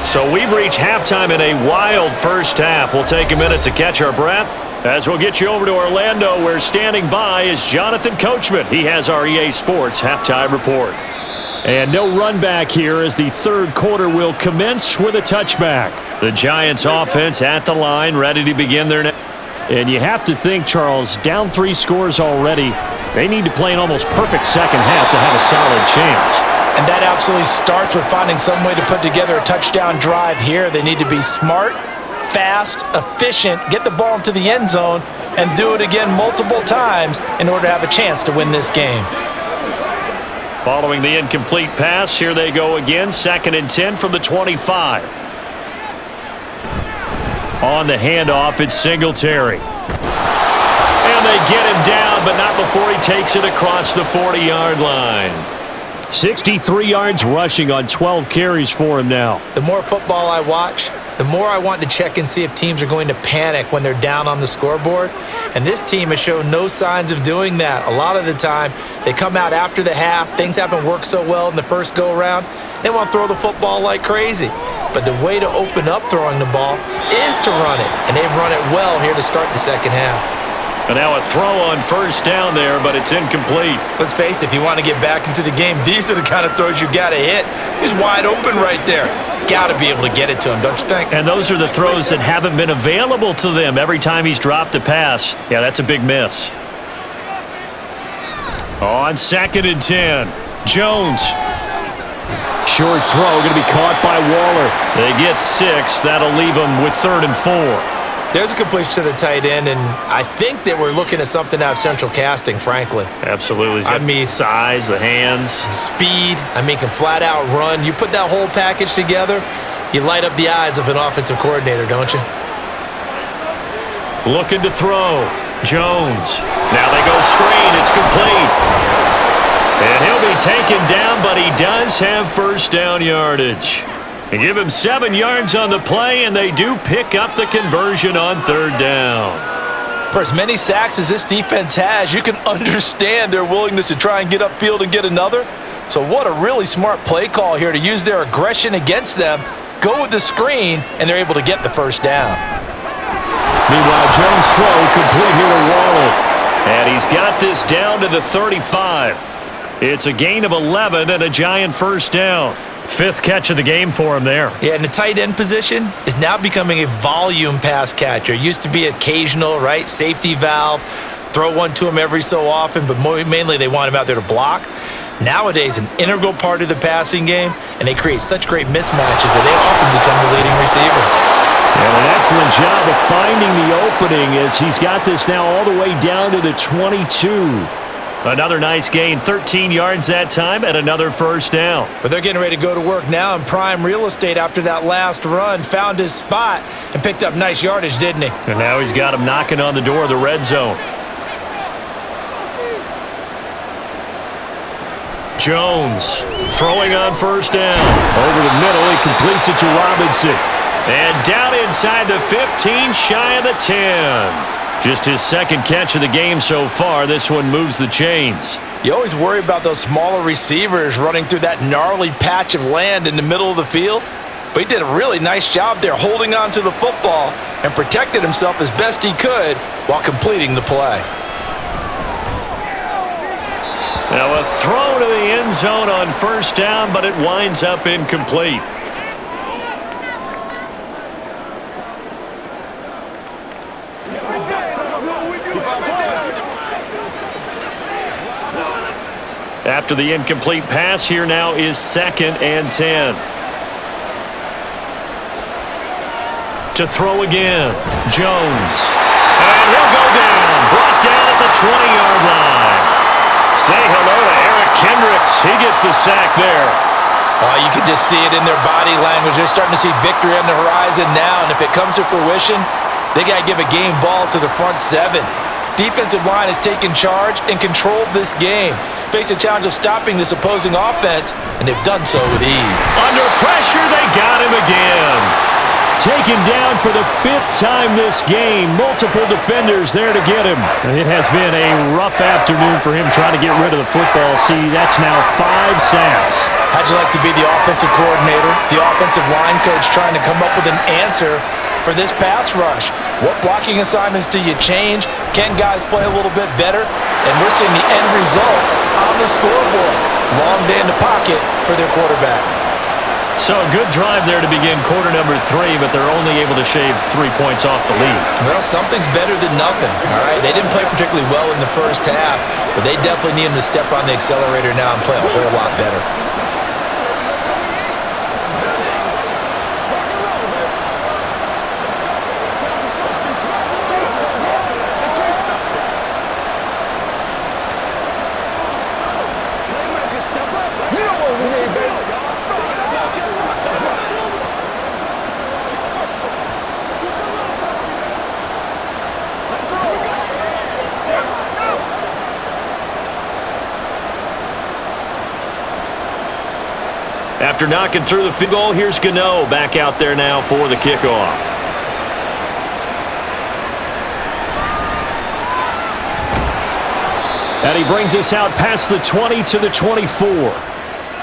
So we've reached halftime in a wild first half. We'll take a minute to catch our breath as we'll get you over to Orlando, where standing by is Jonathan Coachman. He has our EA Sports halftime report. And no run back here as the third quarter will commence with a touchback. The Giants offense at the line, ready to begin their next. And you have to think, Charles, down 3 scores already. They need to play an almost perfect second half to have a solid chance. And that absolutely starts with finding some way to put together a touchdown drive here. They need to be smart, fast, efficient, get the ball into the end zone, and do it again multiple times in order to have a chance to win this game. Following the incomplete pass, here they go again. 2nd and 10 from the 25. On the handoff, it's Singletary. And they get him down, but not before he takes it across the 40-yard line. 63 yards rushing on 12 carries for him now. The more football I watch, the more I want to check and see if teams are going to panic when they're down on the scoreboard. And this team has shown no signs of doing that. A lot of the time, they come out after the half. Things haven't worked so well in the first go-around. They want to throw the football like crazy. But the way to open up throwing the ball is to run it. And they've run it well here to start the second half. And now a throw on first down there, but it's incomplete. Let's face it, if you want to get back into the game, these are the kind of throws you got to hit. He's wide open right there. Got to be able to get it to him, don't you think? And those are the throws that haven't been available to them every time he's dropped a pass. Yeah, that's a big miss. On 2nd and 10, Jones. Short throw, going to be caught by Waller. They get 6. That'll leave them with 3rd and 4. There's a completion to the tight end, and I think that we're looking at something out of central casting, frankly. Absolutely. I mean, size, the hands. Speed. Can flat out run. You put that whole package together, you light up the eyes of an offensive coordinator, don't you? Looking to throw. Jones. Now they go screen. It's complete. And he'll be taken down, but he does have first down yardage. They give him 7 yards on the play, and they do pick up the conversion on 3rd down. For as many sacks as this defense has, you can understand their willingness to try and get upfield and get another. So what a really smart play call here to use their aggression against them, go with the screen, and they're able to get the first down. Meanwhile, Jones' throw complete here to Waller. And he's got this down to the 35. It's a gain of 11 and a giant first down. 5th catch of the game for him there. Yeah, and the tight end position is now becoming a volume pass catcher. It used to be occasional, right? Safety valve, throw one to him every so often, but mainly they want him out there to block. Nowadays, an integral part of the passing game, and they create such great mismatches that they often become the leading receiver. And an excellent job of finding the opening as he's got this now all the way down to the 22. Another nice gain, 13 yards that time, and another first down. But they're getting ready to go to work now in prime real estate after that last run. Found his spot and picked up nice yardage, didn't he? And now he's got him knocking on the door of the red zone. Jones throwing on first down. Over the middle, he completes it to Robinson. And down inside the 15, shy of the 10. Just his 2nd catch of the game so far. This one moves the chains. You always worry about those smaller receivers running through that gnarly patch of land in the middle of the field. But he did a really nice job there holding on to the football and protected himself as best he could while completing the play. Now a throw to the end zone on first down, but it winds up incomplete. After the incomplete pass, here now is 2nd and 10. To throw again, Jones. And he'll go down, brought down at the 20-yard line. Say hello to Eric Kendricks. He gets the sack there. Oh, you can just see it in their body language. They're starting to see victory on the horizon now, and if it comes to fruition, they got to give a game ball to the front 7. Defensive line has taken charge and controlled this game. Face a challenge of stopping this opposing offense, and they've done so with ease. Under pressure, they got him again. Taken down for the 5th time this game. Multiple defenders there to get him. It has been a rough afternoon for him trying to get rid of the football. See, that's now 5 sacks. How'd you like to be the offensive coordinator, the offensive line coach trying to come up with an answer for this pass rush? What blocking assignments do you change? Can guys play a little bit better? And we're seeing the end result on the scoreboard. Long day in the pocket for their quarterback. So a good drive there to begin quarter number 3, but they're only able to shave 3 points off the lead. Well, something's better than nothing, all right? They didn't play particularly well in the first half, but they definitely need them to step on the accelerator now and play a whole lot better. After knocking through the field goal, here's Gano back out there now for the kickoff. And he brings us out past the 20 to the 24.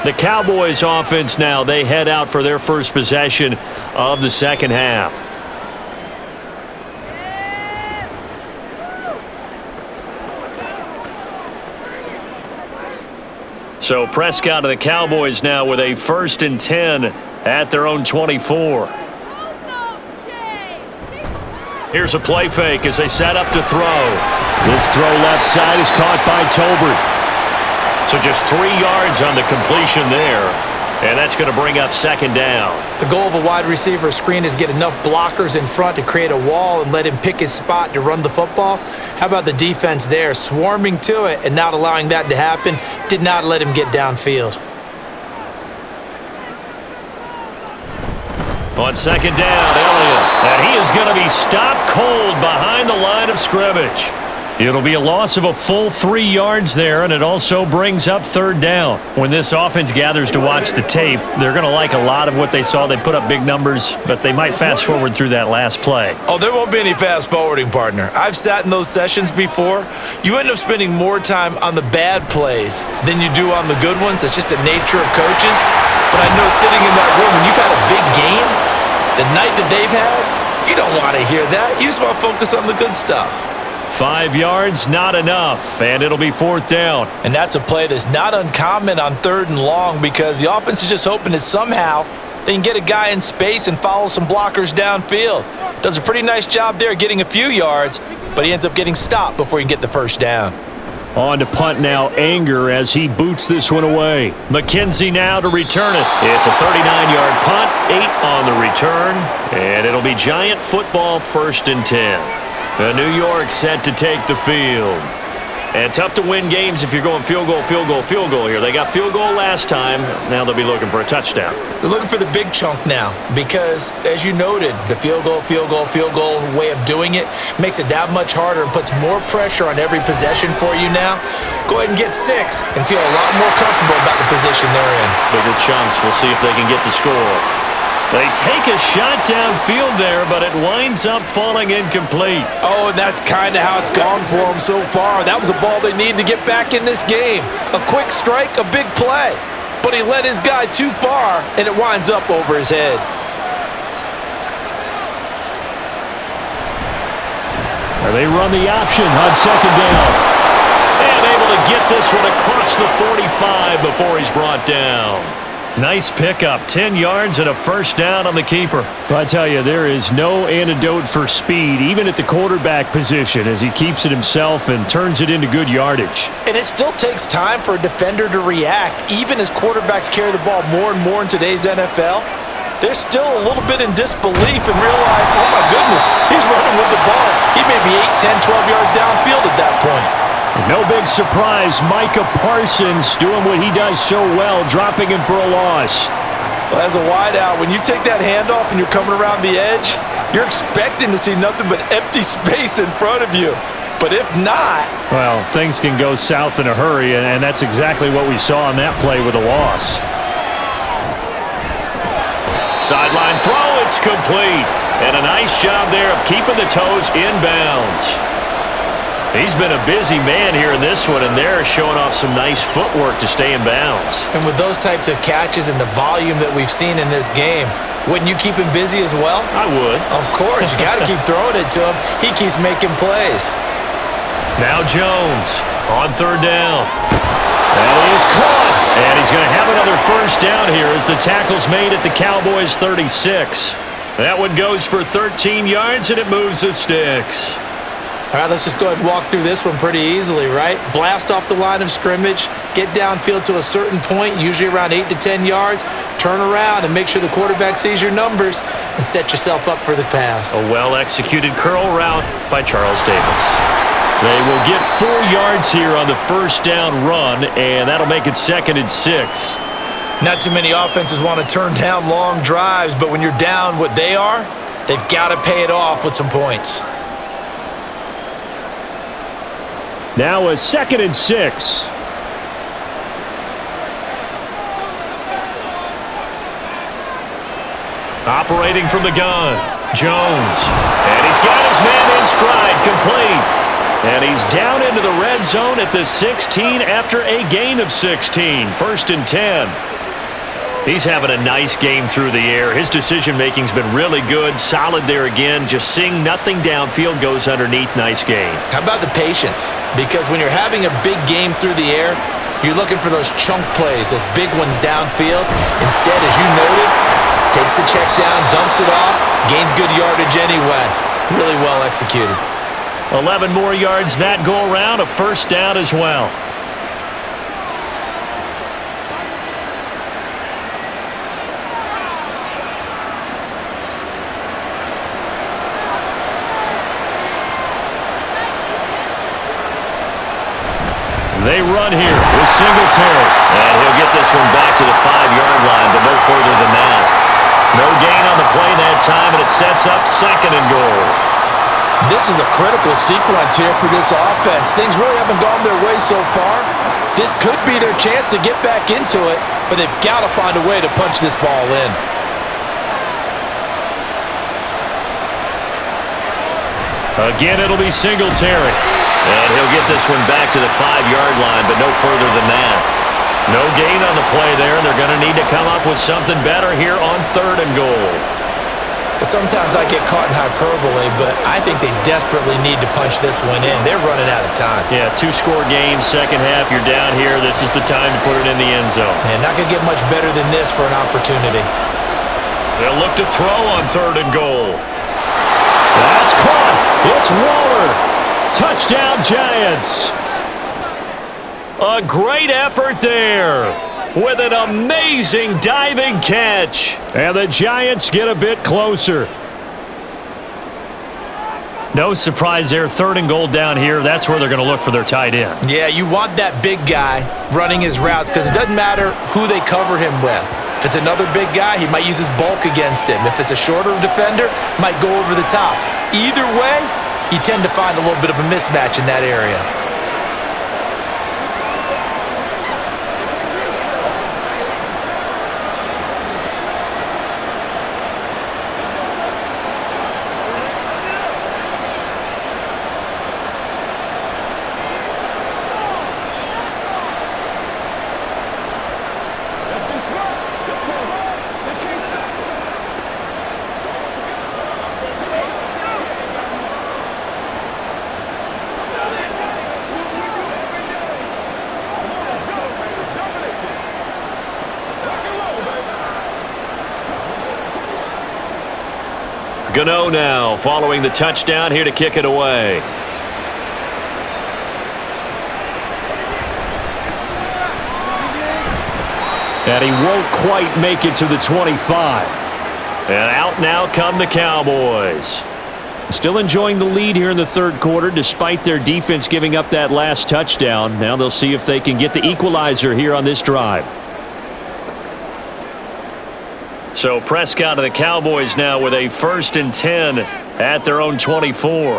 The Cowboys offense now, they head out for their first possession of the second half. So Prescott of the Cowboys now with a 1st and 10 at their own 24. Here's a play fake as they set up to throw. This throw left side is caught by Tolbert. So just 3 yards on the completion there. And that's going to bring up second down. The goal of a wide receiver screen is get enough blockers in front to create a wall and let him pick his spot to run the football. How about the defense there, swarming to it and not allowing that to happen? Did not let him get downfield. On second down, Elliott. And he is going to be stopped cold behind the line of scrimmage. It'll be a loss of a full 3 yards there, and it also brings up third down. When this offense gathers to watch the tape, they're going to like a lot of what they saw. They put up big numbers, but they might fast forward through that last play. Oh, there won't be any fast forwarding, partner. I've sat in those sessions before. You end up spending more time on the bad plays than you do on the good ones. It's just the nature of coaches. But I know sitting in that room, when you've had a big game, the night that they've had, you don't want to hear that. You just want to focus on the good stuff. 5 yards, not enough, and it'll be fourth down. And that's a play that's not uncommon on 3rd and long because the offense is just hoping that somehow they can get a guy in space and follow some blockers downfield. Does a pretty nice job there getting a few yards, but he ends up getting stopped before he can get the first down. On to punt now, Anger as he boots this one away. McKenzie now to return it. It's a 39-yard punt, 8 on the return, and it'll be Giant football 1st and 10. New York set to take the field. And tough to win games if you're going field goal, field goal, field goal here. They got field goal last time. Now they'll be looking for a touchdown. They're looking for the big chunk now because, as you noted, the field goal way of doing it makes it that much harder and puts more pressure on every possession for you now. Go ahead and get 6 and feel a lot more comfortable about the position they're in. Bigger chunks. We'll see if they can get the score. They take a shot downfield there, but it winds up falling incomplete. Oh, and that's kind of how it's gone for them so far. That was a ball they need to get back in this game. A quick strike, a big play. But he led his guy too far, and it winds up over his head. They run the option on second down. And able to get this one across the 45 before he's brought down. Nice pickup, 10 yards and a first down on the keeper. Well, I tell you, there is no antidote for speed, even at the quarterback position, as he keeps it himself and turns it into good yardage. And it still takes time for a defender to react, even as quarterbacks carry the ball more and more in today's NFL. They're still a little bit in disbelief and realize, oh my goodness, he's running with the ball. He may be 8, 10, 12 yards downfield at that point. No big surprise, Micah Parsons doing what he does so well, dropping him for a loss. Well, as a wideout, when you take that handoff and you're coming around the edge, you're expecting to see nothing but empty space in front of you. But if not... Well, things can go south in a hurry, and that's exactly what we saw on that play with a loss. Sideline throw, it's complete. And a nice job there of keeping the toes inbounds. He's been a busy man here in this one, and they're showing off some nice footwork to stay in bounds. And with those types of catches and the volume that we've seen in this game, wouldn't you keep him busy as well? I would. Of course. You got to keep throwing it to him. He keeps making plays. Now Jones on 3rd down. That is caught. And he's going to have another first down here as the tackle's made at the Cowboys' 36. That one goes for 13 yards, and it moves the sticks. All right, let's just go ahead and walk through this one pretty easily, right? Blast off the line of scrimmage, get downfield to a certain point, usually around 8 to 10 yards, turn around and make sure the quarterback sees your numbers and set yourself up for the pass. A well-executed curl route by Charles Davis. They will get 4 yards here on the first down run, and that'll make it 2nd and 6. Not too many offenses want to turn down long drives, but when you're down what they are, they've got to pay it off with some points. Now a 2nd and 6. Operating from the gun, Jones. And he's got his man in stride, complete. And he's down into the red zone at the 16 after a gain of 16. 1st and 10. He's having a nice game through the air. His decision-making's been really good. Solid there again. Just seeing nothing downfield goes underneath. Nice game. How about the patience? Because when you're having a big game through the air, you're looking for those chunk plays, those big ones downfield. Instead, as you noted, takes the check down, dumps it off, gains good yardage anyway. Really well executed. 11 more yards that go around. A 1st down as well. They run here with Singletary. And he'll get this one back to the 5-yard line, but no further than that. No gain on the play that time, and it sets up 2nd and goal. This is a critical sequence here for this offense. Things really haven't gone their way so far. This could be their chance to get back into it, but they've got to find a way to punch this ball in. Again, it'll be Singletary. And he'll get this one back to the 5-yard line, but no further than that. No gain on the play there, and they're going to need to come up with something better here on 3rd and goal. Sometimes I get caught in hyperbole, but I think they desperately need to punch this one in. They're running out of time. Yeah, 2-score game, second half, you're down here. This is the time to put it in the end zone. And not going to get much better than this for an opportunity. They'll look to throw on 3rd and goal. That's caught. It's Waller. Touchdown, Giants. A great effort there with an amazing diving catch. And the Giants get a bit closer. No surprise there. 3rd and goal down here. That's where they're going to look for their tight end. Yeah, you want that big guy running his routes because it doesn't matter who they cover him with. If it's another big guy, he might use his bulk against him. If it's a shorter defender, might go over the top. Either way, you tend to find a little bit of a mismatch in that area. Gano now following the touchdown here to kick it away. And he won't quite make it to the 25. And out now come the Cowboys. Still enjoying the lead here in the 3rd quarter despite their defense giving up that last touchdown. Now they'll see if they can get the equalizer here on this drive. So Prescott of the Cowboys now with a 1st and 10 at their own 24.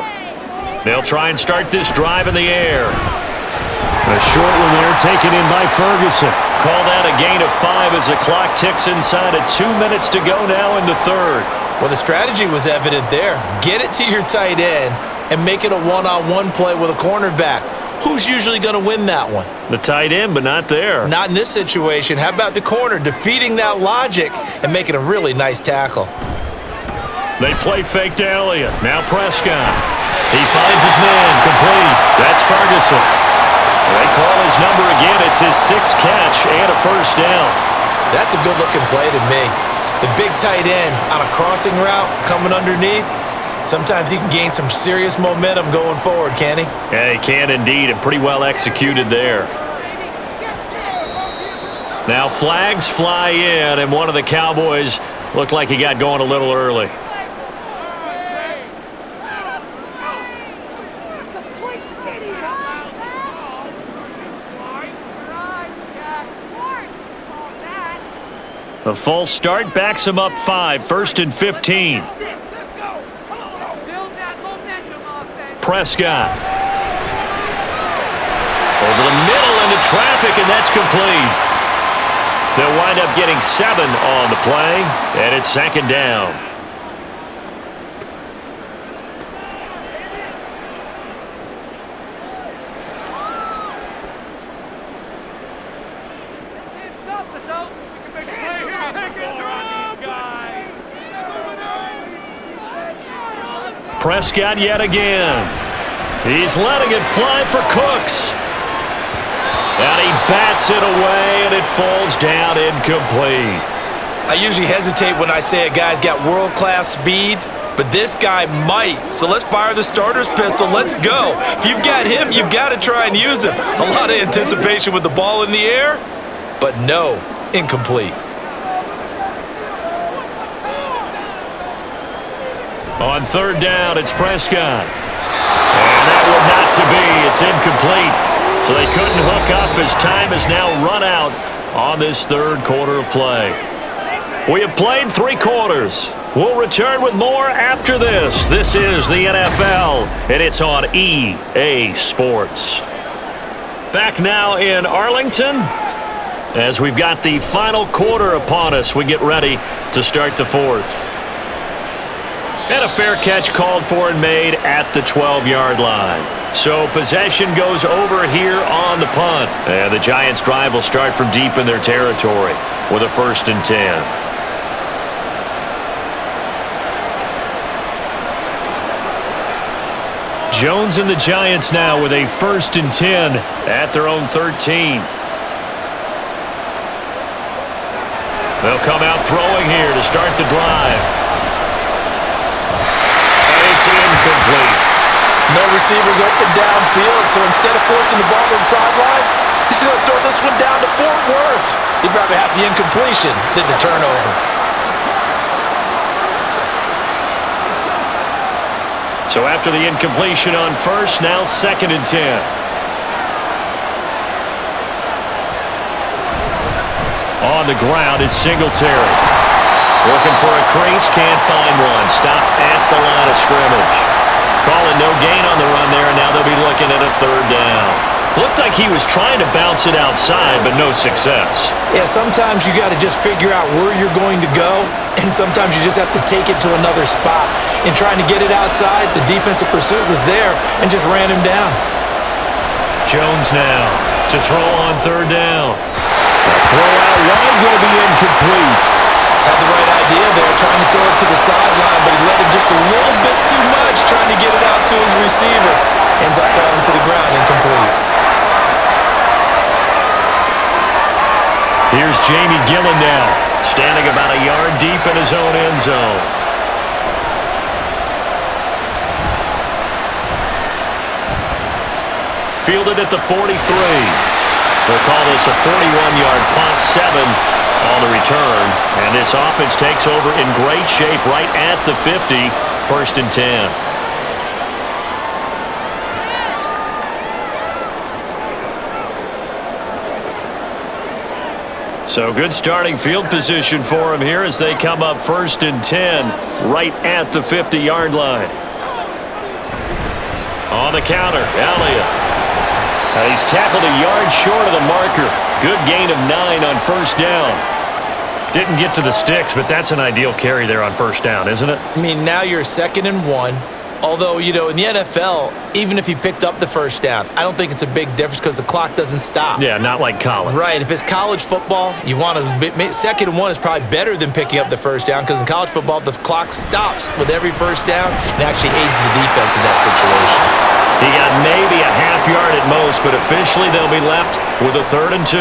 They'll try and start this drive in the air. A short one there taken in by Ferguson. Call that a gain of 5 as the clock ticks inside of 2 minutes to go now in the 3rd. Well, the strategy was evident there. Get it to your tight end and make it a one-on-one play with a cornerback. Who's usually going to win that one? The tight end, but not there. Not in this situation. How about the corner defeating that logic and making a really nice tackle? They play fake to Elliott. Now Prescott. He finds his man. Complete. That's Ferguson. They call his number again. It's his 6th catch and a 1st down. That's a good-looking play to me. The big tight end on a crossing route coming underneath. Sometimes he can gain some serious momentum going forward, can he? Yeah, he can indeed, and pretty well executed there. Now flags fly in, and one of the Cowboys looked like he got going a little early. The false start backs him up 5, 1st and 15. Prescott. Over the middle into traffic, and that's complete. They'll wind up getting 7 on the play, and it's second down. Prescott yet again. He's letting it fly for Cooks. And he bats it away, and it falls down incomplete. I usually hesitate when I say a guy's got world-class speed, but this guy might. So let's fire the starter's pistol. Let's go. If you've got him, you've got to try and use him. A lot of anticipation with the ball in the air, but no, incomplete. On third down, it's Prescott. And that would not to be. It's incomplete. So they couldn't hook up as time has now run out on this third quarter of play. We have played 3 quarters. We'll return with more after this. This is the NFL, and it's on EA Sports. Back now in Arlington, as we've got the final quarter upon us, we get ready to start the fourth. And a fair catch called for and made at the 12-yard line. So possession goes over here on the punt. And the Giants' drive will start from deep in their territory with a 1st and 10. Jones and the Giants now with a 1st and 10 at their own 13. They'll come out throwing here to start the drive. Incomplete. No receivers open downfield, so instead of forcing the ball to the sideline, he's going to throw this one down to Fort Worth. He'd rather have the incompletion than the turnover. So after the incompletion on 1st, now 2nd and 10. On the ground, it's Singletary. Looking for a crease, can't find one. Stopped at the line of scrimmage. Calling no gain on the run there, and now they'll be looking at a 3rd down. Looked like he was trying to bounce it outside, but no success. Yeah, sometimes you got to just figure out where you're going to go, and sometimes you just have to take it to another spot. In trying to get it outside, the defensive pursuit was there and just ran him down. Jones now to throw on 3rd down. A throw out wide, going to be incomplete. Had the right idea there, trying to throw it to the sideline, but he let him just a little bit too much, trying to get it out to his receiver. Ends up falling to the ground, incomplete. Here's Jamie Gillen now, standing about a yard deep in his own end zone. Fielded at the 43. They'll call this a 41-yard punt, 7 on the return, and this offense takes over in great shape right at the 50, 1st and 10. So good starting field position for him here as they come up 1st and 10 right at the 50-yard line. On the counter, Elliott. He's tackled a yard short of the marker. Good gain of 9 on 1st down. Didn't get to the sticks, but that's an ideal carry there on 1st down, isn't it? I mean, now you're 2nd and 1. Although, you know, in the NFL, even if he picked up the 1st down, I don't think it's a big difference because the clock doesn't stop. Yeah, not like college. Right. If it's college football, you want to 2nd and 1 is probably better than picking up the 1st down because in college football, the clock stops with every 1st down and actually aids the defense in that situation. He got maybe a half yard at most, but officially they'll be left with a 3rd and 2.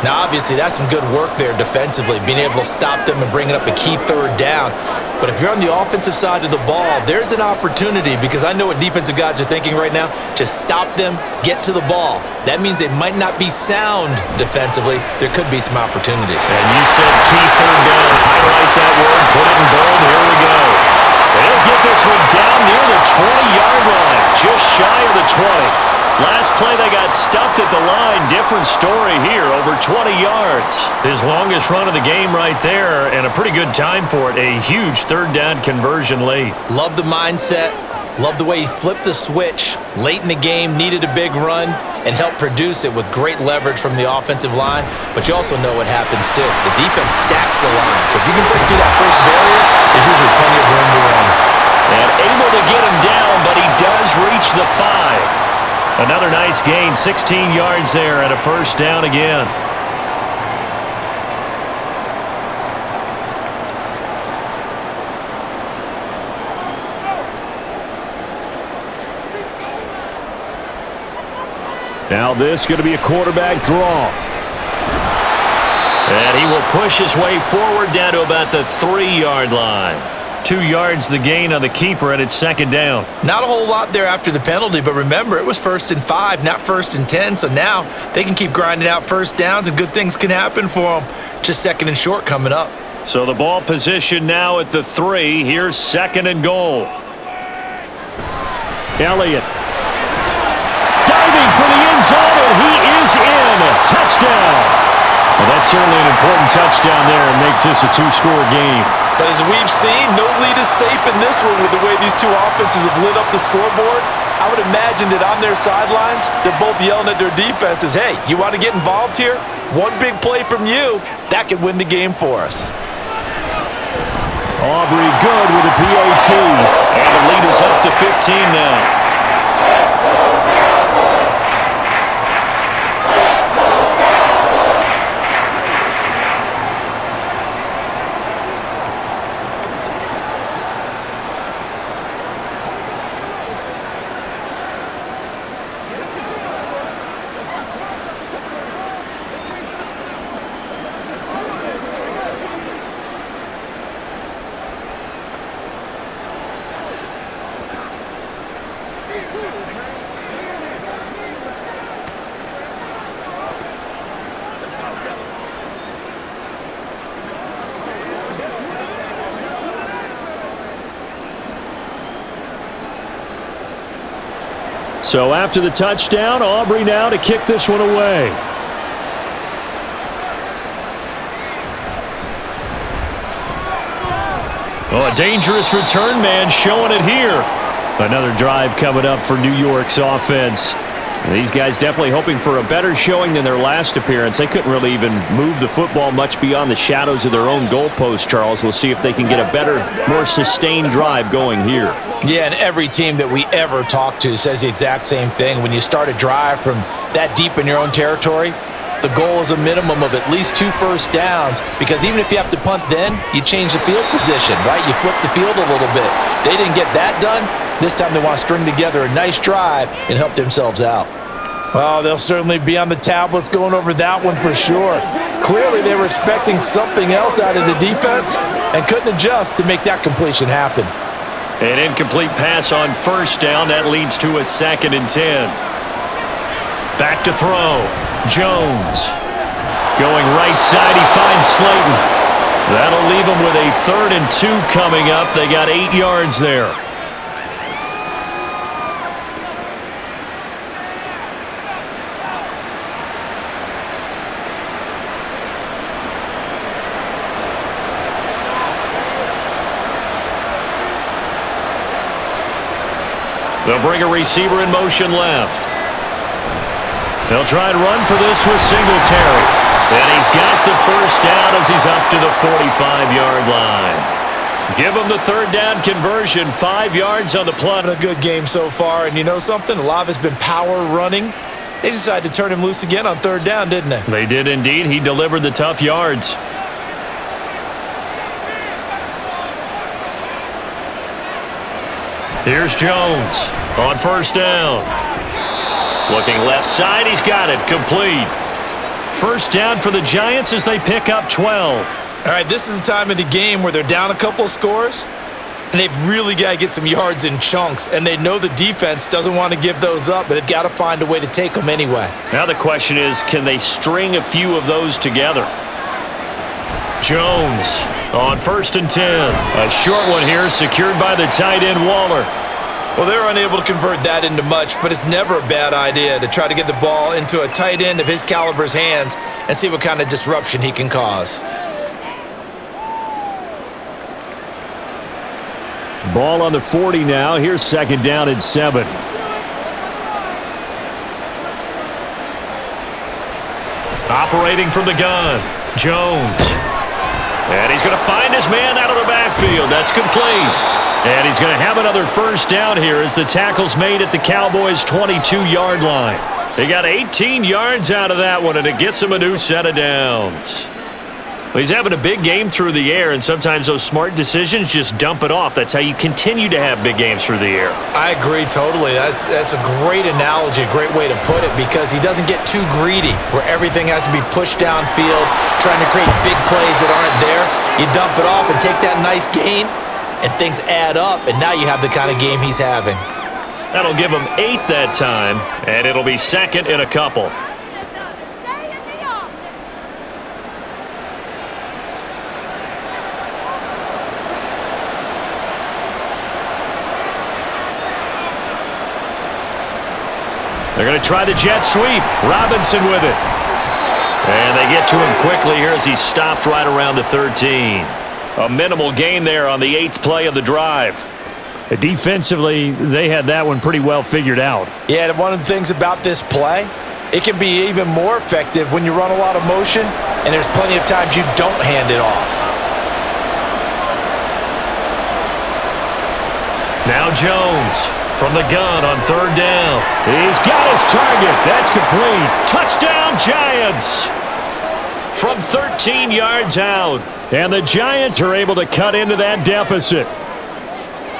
Now, obviously, that's some good work there defensively, being able to stop them and bringing up a key 3rd down. But if you're on the offensive side of the ball, there's an opportunity because I know what defensive guys are thinking right now. Just stop them, get to the ball. That means they might not be sound defensively. There could be some opportunities. And you said key 3rd down. Highlight that word. Put it in bold. Here we go. They'll get this one down near the 20-yard line, just shy of the 20. Last play, they got stuffed at the line. Different story here, over 20 yards. His longest run of the game right there, and a pretty good time for it. A huge 3rd down conversion late. Love the mindset. Love the way he flipped the switch late in the game, needed a big run, and helped produce it with great leverage from the offensive line. But you also know what happens, too. The defense stacks the line. So if you can break through that first barrier, there's usually plenty of room to run. And able to get him down, but he does reach the 5. Another nice gain, 16 yards there, and a first down again. Now this is going to be a quarterback draw. And he will push his way forward down to about the 3-yard line. 2 yards the gain on the keeper, and it's second down. Not a whole lot there after the penalty, but remember, it was 1st and 5, not 1st and 10, so now they can keep grinding out first downs, and good things can happen for them. Just 2nd and short coming up. So the ball position now at the 3. Here's 2nd and goal. Elliott. Diving for the end zone, and he is in. Touchdown. Well, that's certainly an important touchdown there and makes this a 2-score game. But as we've seen, no lead is safe in this one with the way these two offenses have lit up the scoreboard. I would imagine that on their sidelines, they're both yelling at their defenses, hey, you want to get involved here? One big play from you, that could win the game for us. Aubrey good with a PAT. And the lead is up to 15 now. So after the touchdown, Aubrey now to kick this one away. Oh, a dangerous return man showing it here. Another drive coming up for New York's offense. These guys definitely hoping for a better showing than their last appearance. They couldn't really even move the football much beyond the shadows of their own goalpost, Charles. We'll see if they can get a better, more sustained drive going here. Yeah, and every team that we ever talk to says the exact same thing. When you start a drive from that deep in your own territory, the goal is a minimum of at least 2 first downs, because even if you have to punt then, you change the field position, right? You flip the field a little bit. They didn't get that done. This time they want to string together a nice drive and help themselves out. Well, they'll certainly be on the tablets going over that one for sure. Clearly they were expecting something else out of the defense and couldn't adjust to make that completion happen. An incomplete pass on first down. That leads to a 2nd and 10. Back to throw. Jones. Going right side, he finds Slayton. That'll leave him with a 3rd and 2 coming up. They got 8 yards there. They'll bring a receiver in motion left. They'll try and run for this with Singletary. And he's got the first down as he's up to the 45-yard line. Give him the 3rd down conversion, 5 yards on the play. A good game so far, and you know something? A lot of it's been power running. They decided to turn him loose again on 3rd down, didn't they? They did indeed. He delivered the tough yards. Here's Jones on first down. Looking left side, he's got it, complete. First down for the Giants as they pick up 12. All right, this is the time of the game where they're down a couple of scores, and they've really got to get some yards in chunks, and they know the defense doesn't want to give those up, but they've got to find a way to take them anyway. Now the question is, can they string a few of those together? Jones on 1st and 10. A short one here, secured by the tight end Waller. Well, they're unable to convert that into much, but it's never a bad idea to try to get the ball into a tight end of his caliber's hands and see what kind of disruption he can cause. Ball on the 40 now. Here's second down and 7. Operating from the gun, Jones. And he's going to find his man out of the backfield. That's complete. And he's going to have another first down here as the tackle's made at the Cowboys' 22-yard line. They got 18 yards out of that one, and it gets him a new set of downs. Well, he's having a big game through the air, and sometimes those smart decisions just dump it off. That's how you continue to have big games through the air. I agree totally. That's a great analogy, a great way to put it, because he doesn't get too greedy where everything has to be pushed downfield, trying to create big plays that aren't there. You dump it off and take that nice gain, and things add up, and now you have the kind of game he's having. That'll give him 8 that time, and it'll be second and a couple. They're going to try the jet sweep. Robinson with it. And they get to him quickly here as he stopped right around the 13. A minimal gain there on the 8th play of the drive. Defensively, they had that one pretty well figured out. Yeah, and one of the things about this play, it can be even more effective when you run a lot of motion, and there's plenty of times you don't hand it off. Now Jones from the gun on third down. He's got his target. That's complete. Touchdown, Giants! From 13 yards out. And the Giants are able to cut into that deficit.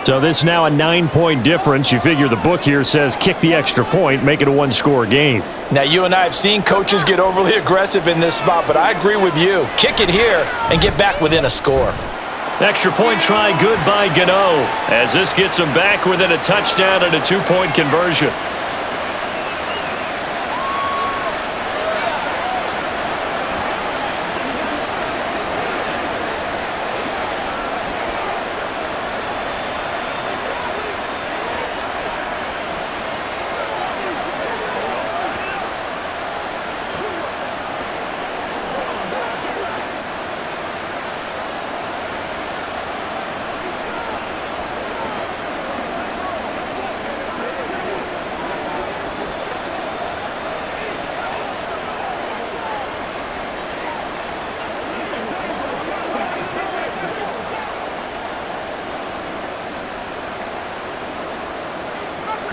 So this now a 9-point difference. You figure the book here says kick the extra point, make it a one-score game. Now, you and I have seen coaches get overly aggressive in this spot, but I agree with you. Kick it here and get back within a score. Extra point try good by Gano, as this gets him back within a touchdown and a 2-point conversion.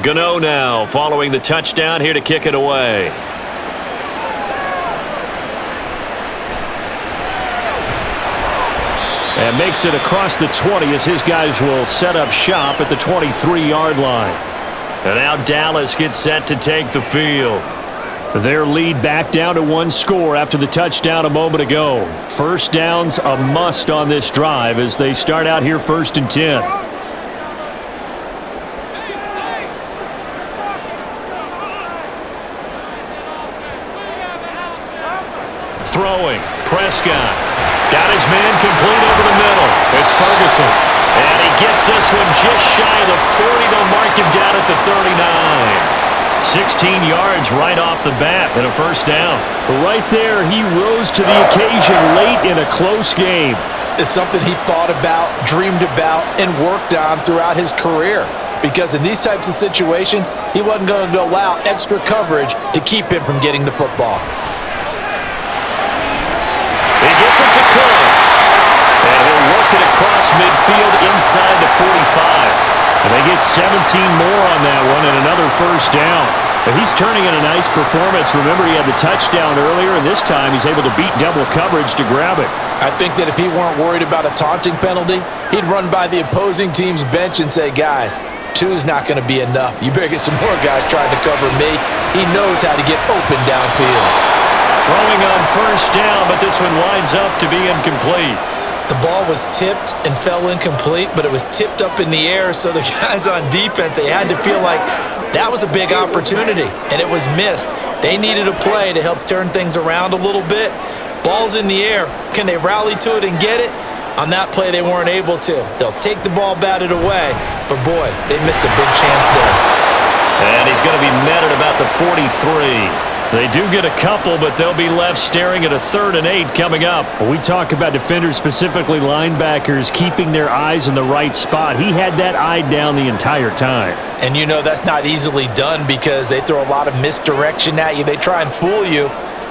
Gano now following the touchdown here to kick it away. And makes it across the 20 as his guys will set up shop at the 23-yard line. And now Dallas gets set to take the field. Their lead back down to one score after the touchdown a moment ago. First down's a must on this drive as they start out here 1st and 10. Throwing, Prescott. Got his man complete over the middle. It's Ferguson. And he gets this one just shy of the 40. They'll mark him down at the 39. 16 yards right off the bat and a first down. Right there, he rose to the occasion late in a close game. It's something he thought about, dreamed about, and worked on throughout his career. Because in these types of situations, he wasn't going to allow extra coverage to keep him from getting the football. He gets it to Cooks. And he'll work it across midfield inside the 45. And they get 17 more on that one and another first down. But he's turning in a nice performance. Remember, he had the touchdown earlier, and this time he's able to beat double coverage to grab it. I think that if he weren't worried about a taunting penalty, he'd run by the opposing team's bench and say, guys, 2's not going to be enough. You better get some more guys trying to cover me. He knows how to get open downfield. Throwing on first down, but this one winds up to be incomplete. The ball was tipped and fell incomplete, but it was tipped up in the air, so the guys on defense, they had to feel like that was a big opportunity, and it was missed. They needed a play to help turn things around a little bit. Ball's in the air. Can they rally to it and get it? On that play, they weren't able to. They'll take the ball batted away, but boy, they missed a big chance there. And he's going to be met at about the 43. They do get a couple, but they'll be left staring at a 3rd and 8 coming up. When we talk about defenders, specifically linebackers, keeping their eyes in the right spot. He had that eye down the entire time. And you know that's not easily done because they throw a lot of misdirection at you. They try and fool you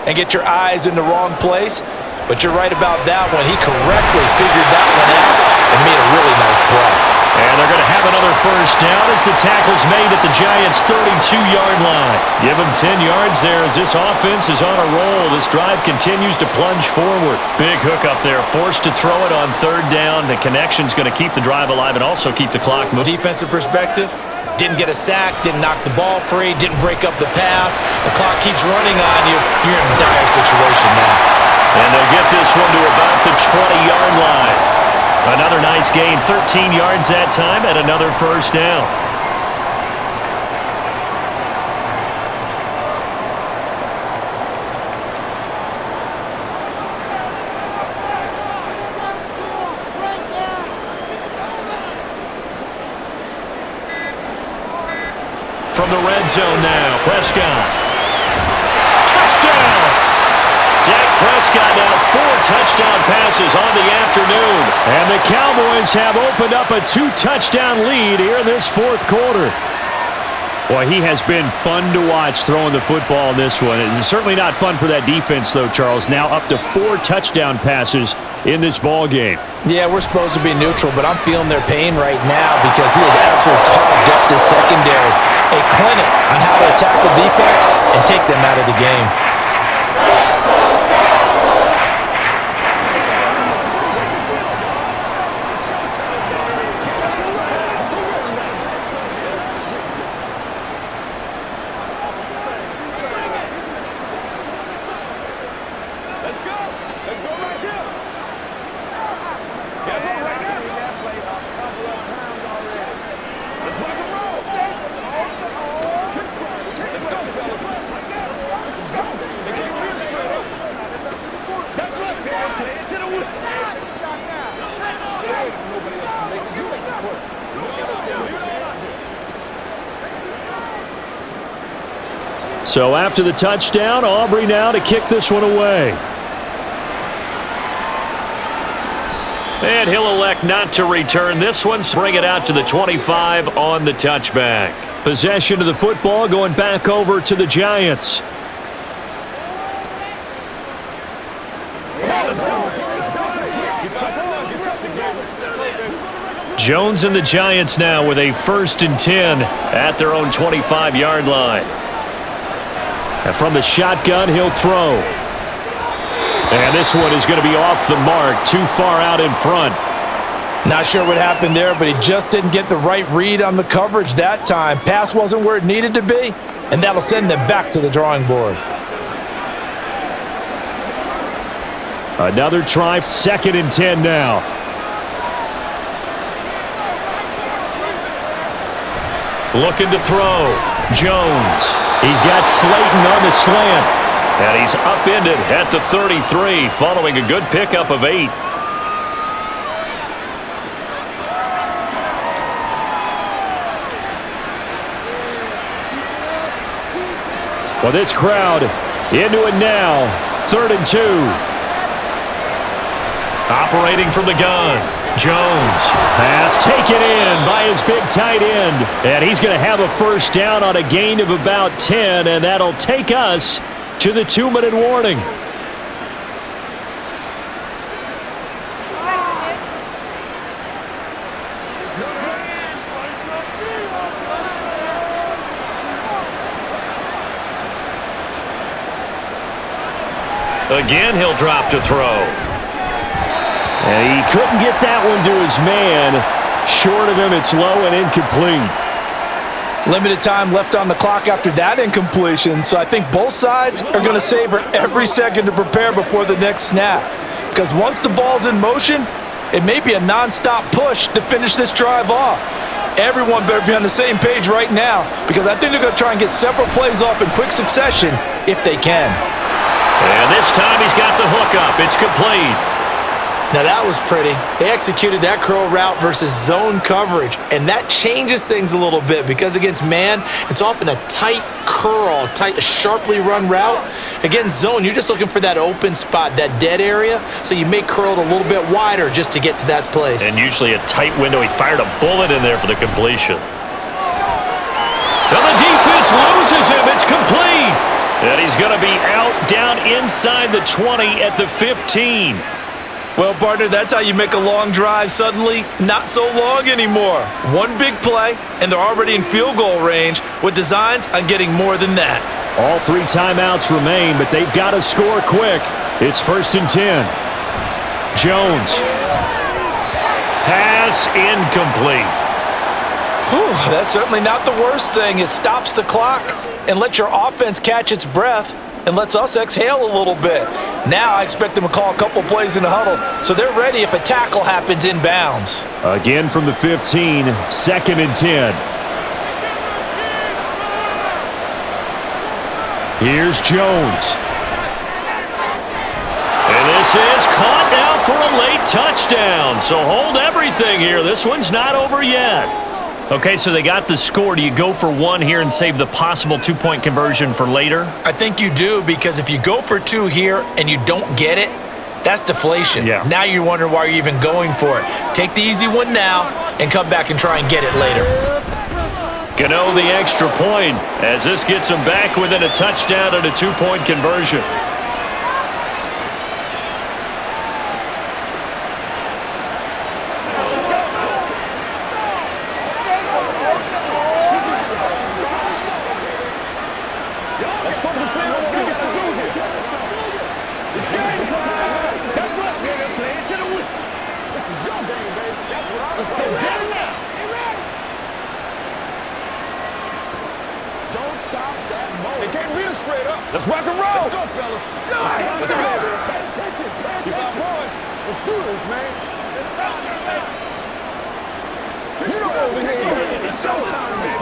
and get your eyes in the wrong place. But you're right about that one. He correctly figured that one out and made a really nice play. And they're going to have another first down as the tackle's made at the Giants' 32-yard line. Give them 10 yards there as this offense is on a roll. This drive continues to plunge forward. Big hook up there, forced to throw it on 3rd down. The connection's going to keep the drive alive and also keep the clock moving. Defensive perspective, didn't get a sack, didn't knock the ball free, didn't break up the pass. The clock keeps running on you. You're in a dire situation now. And they'll get this one to about the 20-yard line. Another nice gain, 13 yards that time, and another first down. From the red zone now, Prescott. Touchdown! Dak Prescott now 4 touchdown passes on the afternoon. And the Cowboys have opened up a 2-touchdown lead here in this 4th quarter. Boy, he has been fun to watch throwing the football in this one. It's certainly not fun for that defense, though, Charles. Now up to 4 touchdown passes in this ball game. Yeah, we're supposed to be neutral, but I'm feeling their pain right now because he has absolutely carved up this secondary. A clinic on how to attack the defense and take them out of the game. So after the touchdown, Aubrey now to kick this one away. And he'll elect not to return this one. Bring it out to the 25 on the touchback. Possession of the football going back over to the Giants. Jones and the Giants now with a 1st and 10 at their own 25-yard line. And from the shotgun, he'll throw. And this one is going to be off the mark, too far out in front. Not sure what happened there, but he just didn't get the right read on the coverage that time. Pass wasn't where it needed to be, and that'll send them back to the drawing board. Another try, 2nd and 10 now. Looking to throw. Jones. He's got Slayton on the slant. And he's upended at the 33 following a good pickup of 8. Well, this crowd into it now. 3rd and 2. Operating from the gun. Jones. Pass taken in by his big tight end. And he's going to have a first down on a gain of about 10, and that'll take us to the 2-minute warning. Again, he'll drop to throw. And he couldn't get that one to his man. Short of him, it's low and incomplete. Limited time left on the clock after that incompletion, so I think both sides are going to savor every second to prepare before the next snap. Because once the ball's in motion, it may be a non-stop push to finish this drive off. Everyone better be on the same page right now, because I think they're going to try and get several plays off in quick succession if they can. And this time he's got the hook up. It's complete. Now that was pretty. They executed that curl route versus zone coverage, and that changes things a little bit because against man, it's often a tight curl, tight, sharply run route. Against zone, you're just looking for that open spot, that dead area, so you may curl it a little bit wider just to get to that place. And usually a tight window. He fired a bullet in there for the completion. And the defense loses him. It's complete. And he's going to be out down inside the 20 at the 15. Well, partner, that's how you make a long drive suddenly not so long anymore. One big play, and they're already in field goal range with designs on getting more than that. All 3 timeouts remain, but they've got to score quick. It's 1st and 10. Jones. Pass incomplete. Whew, that's certainly not the worst thing. It stops the clock and lets your offense catch its breath and lets us exhale a little bit. Now I expect them to call a couple plays in the huddle, so they're ready if a tackle happens inbounds. Again from the 15, 2nd and 10. Here's Jones. And this is caught now for a late touchdown. So hold everything here. This one's not over yet. Okay, so they got the score. Do you go for 1 here and save the possible 2-point conversion for later? I think you do, because if you go for 2 here and you don't get it, that's deflation. Yeah. Now you're wondering why you're even going for it. Take the easy one now and come back and try and get it later. Gano the extra point as this gets him back within a touchdown and a 2-point conversion. Let's rock and roll. Let's go, fellas. Let's go. Pay attention. Keep our voice. Let's do this, man. It's showtime, man. You know what we need, baby. It's showtime, man.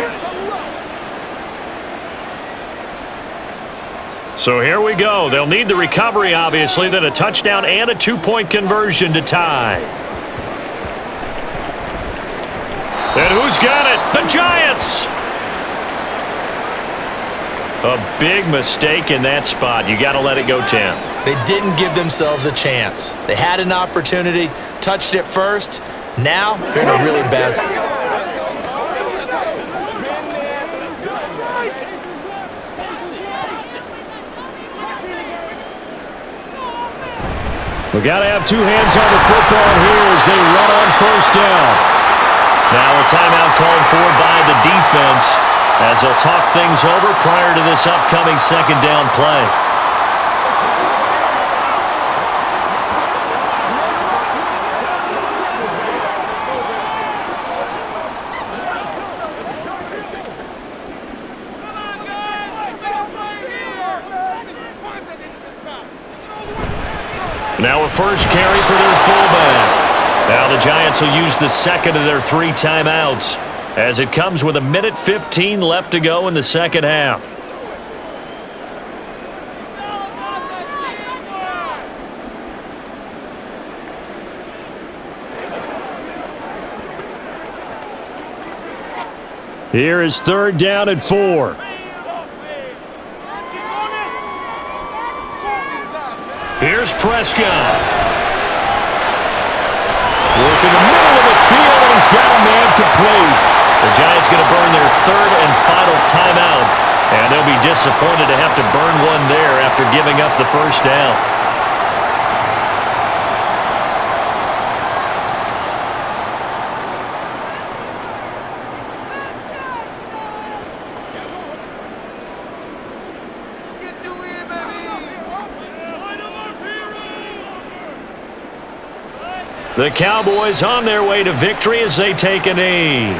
So here we go. They'll need the recovery, obviously, then a touchdown and a 2-point conversion to tie. And who's got it? The Giants! A big mistake in that spot. You got to let it go, Tim. They didn't give themselves a chance. They had an opportunity, touched it first. Now they're in a really bad spot. We got to have 2 hands on the football here as they run on 1st down. Now a timeout called for by the defense as they'll talk things over prior to this upcoming 2nd down play. Now a first carry for their fullback. Now the Giants will use the 2nd of their 3 timeouts as it comes with 1:15 left to go in the 2nd half. Here is 3rd down and 4. Here's Prescott. Work in the middle of the field, and he's got a man complete. The Giants going to burn their 3rd and final timeout, and they'll be disappointed to have to burn one there after giving up the 1st down. The Cowboys on their way to victory as they take a knee.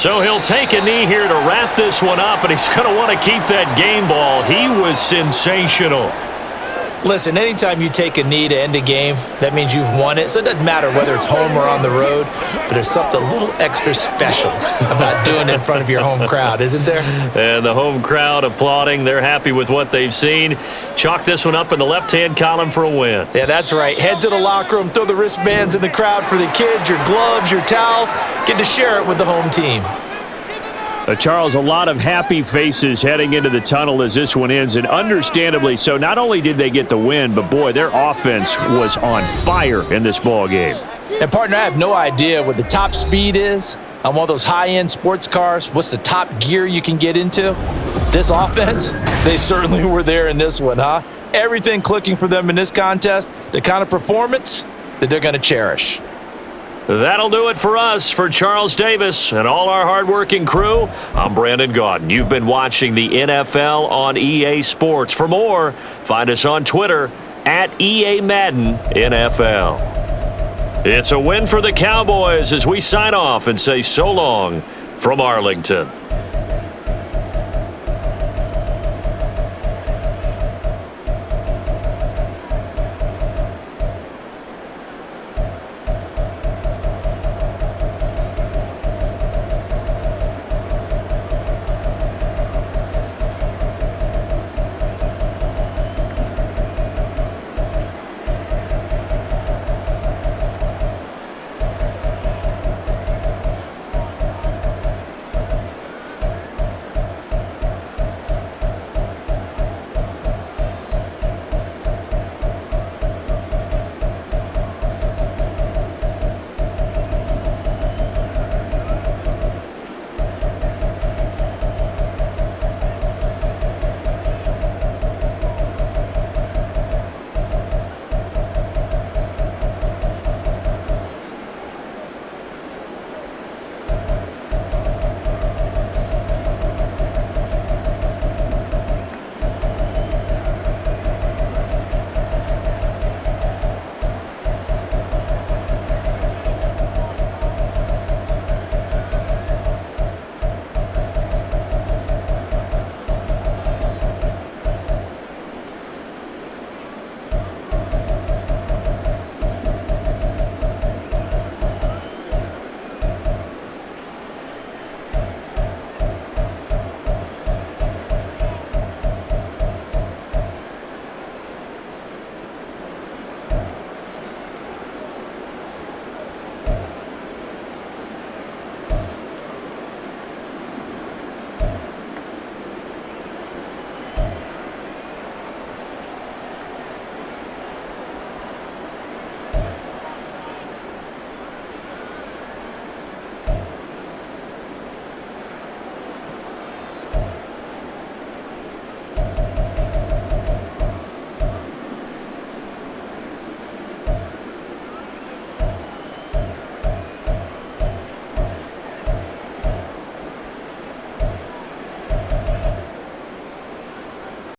So he'll take a knee here to wrap this one up, and he's going to want to keep that game ball. He was sensational. Listen, anytime you take a knee to end a game, that means you've won it. So it doesn't matter whether it's home or on the road, but there's something a little extra special about doing it in front of your home crowd, isn't there? And the home crowd applauding. They're happy with what they've seen. Chalk this one up in the left-hand column for a win. Yeah, that's right. Head to the locker room, throw the wristbands in the crowd for the kids, your gloves, your towels. Get to share it with the home team. Charles, a lot of happy faces heading into the tunnel as this one ends, and understandably so. Not only did they get the win, but, boy, their offense was on fire in this ball game. And, partner, I have no idea what the top speed is on one of those high-end sports cars. What's the top gear you can get into? This offense, they certainly were there in this one, huh? Everything clicking for them in this contest, the kind of performance that they're going to cherish. That'll do it for us. For Charles Davis and all our hardworking crew, I'm Brandon Gaudin. You've been watching the NFL on EA Sports. For more, find us on Twitter at EA Madden NFL. It's a win for the Cowboys as we sign off and say so long from Arlington.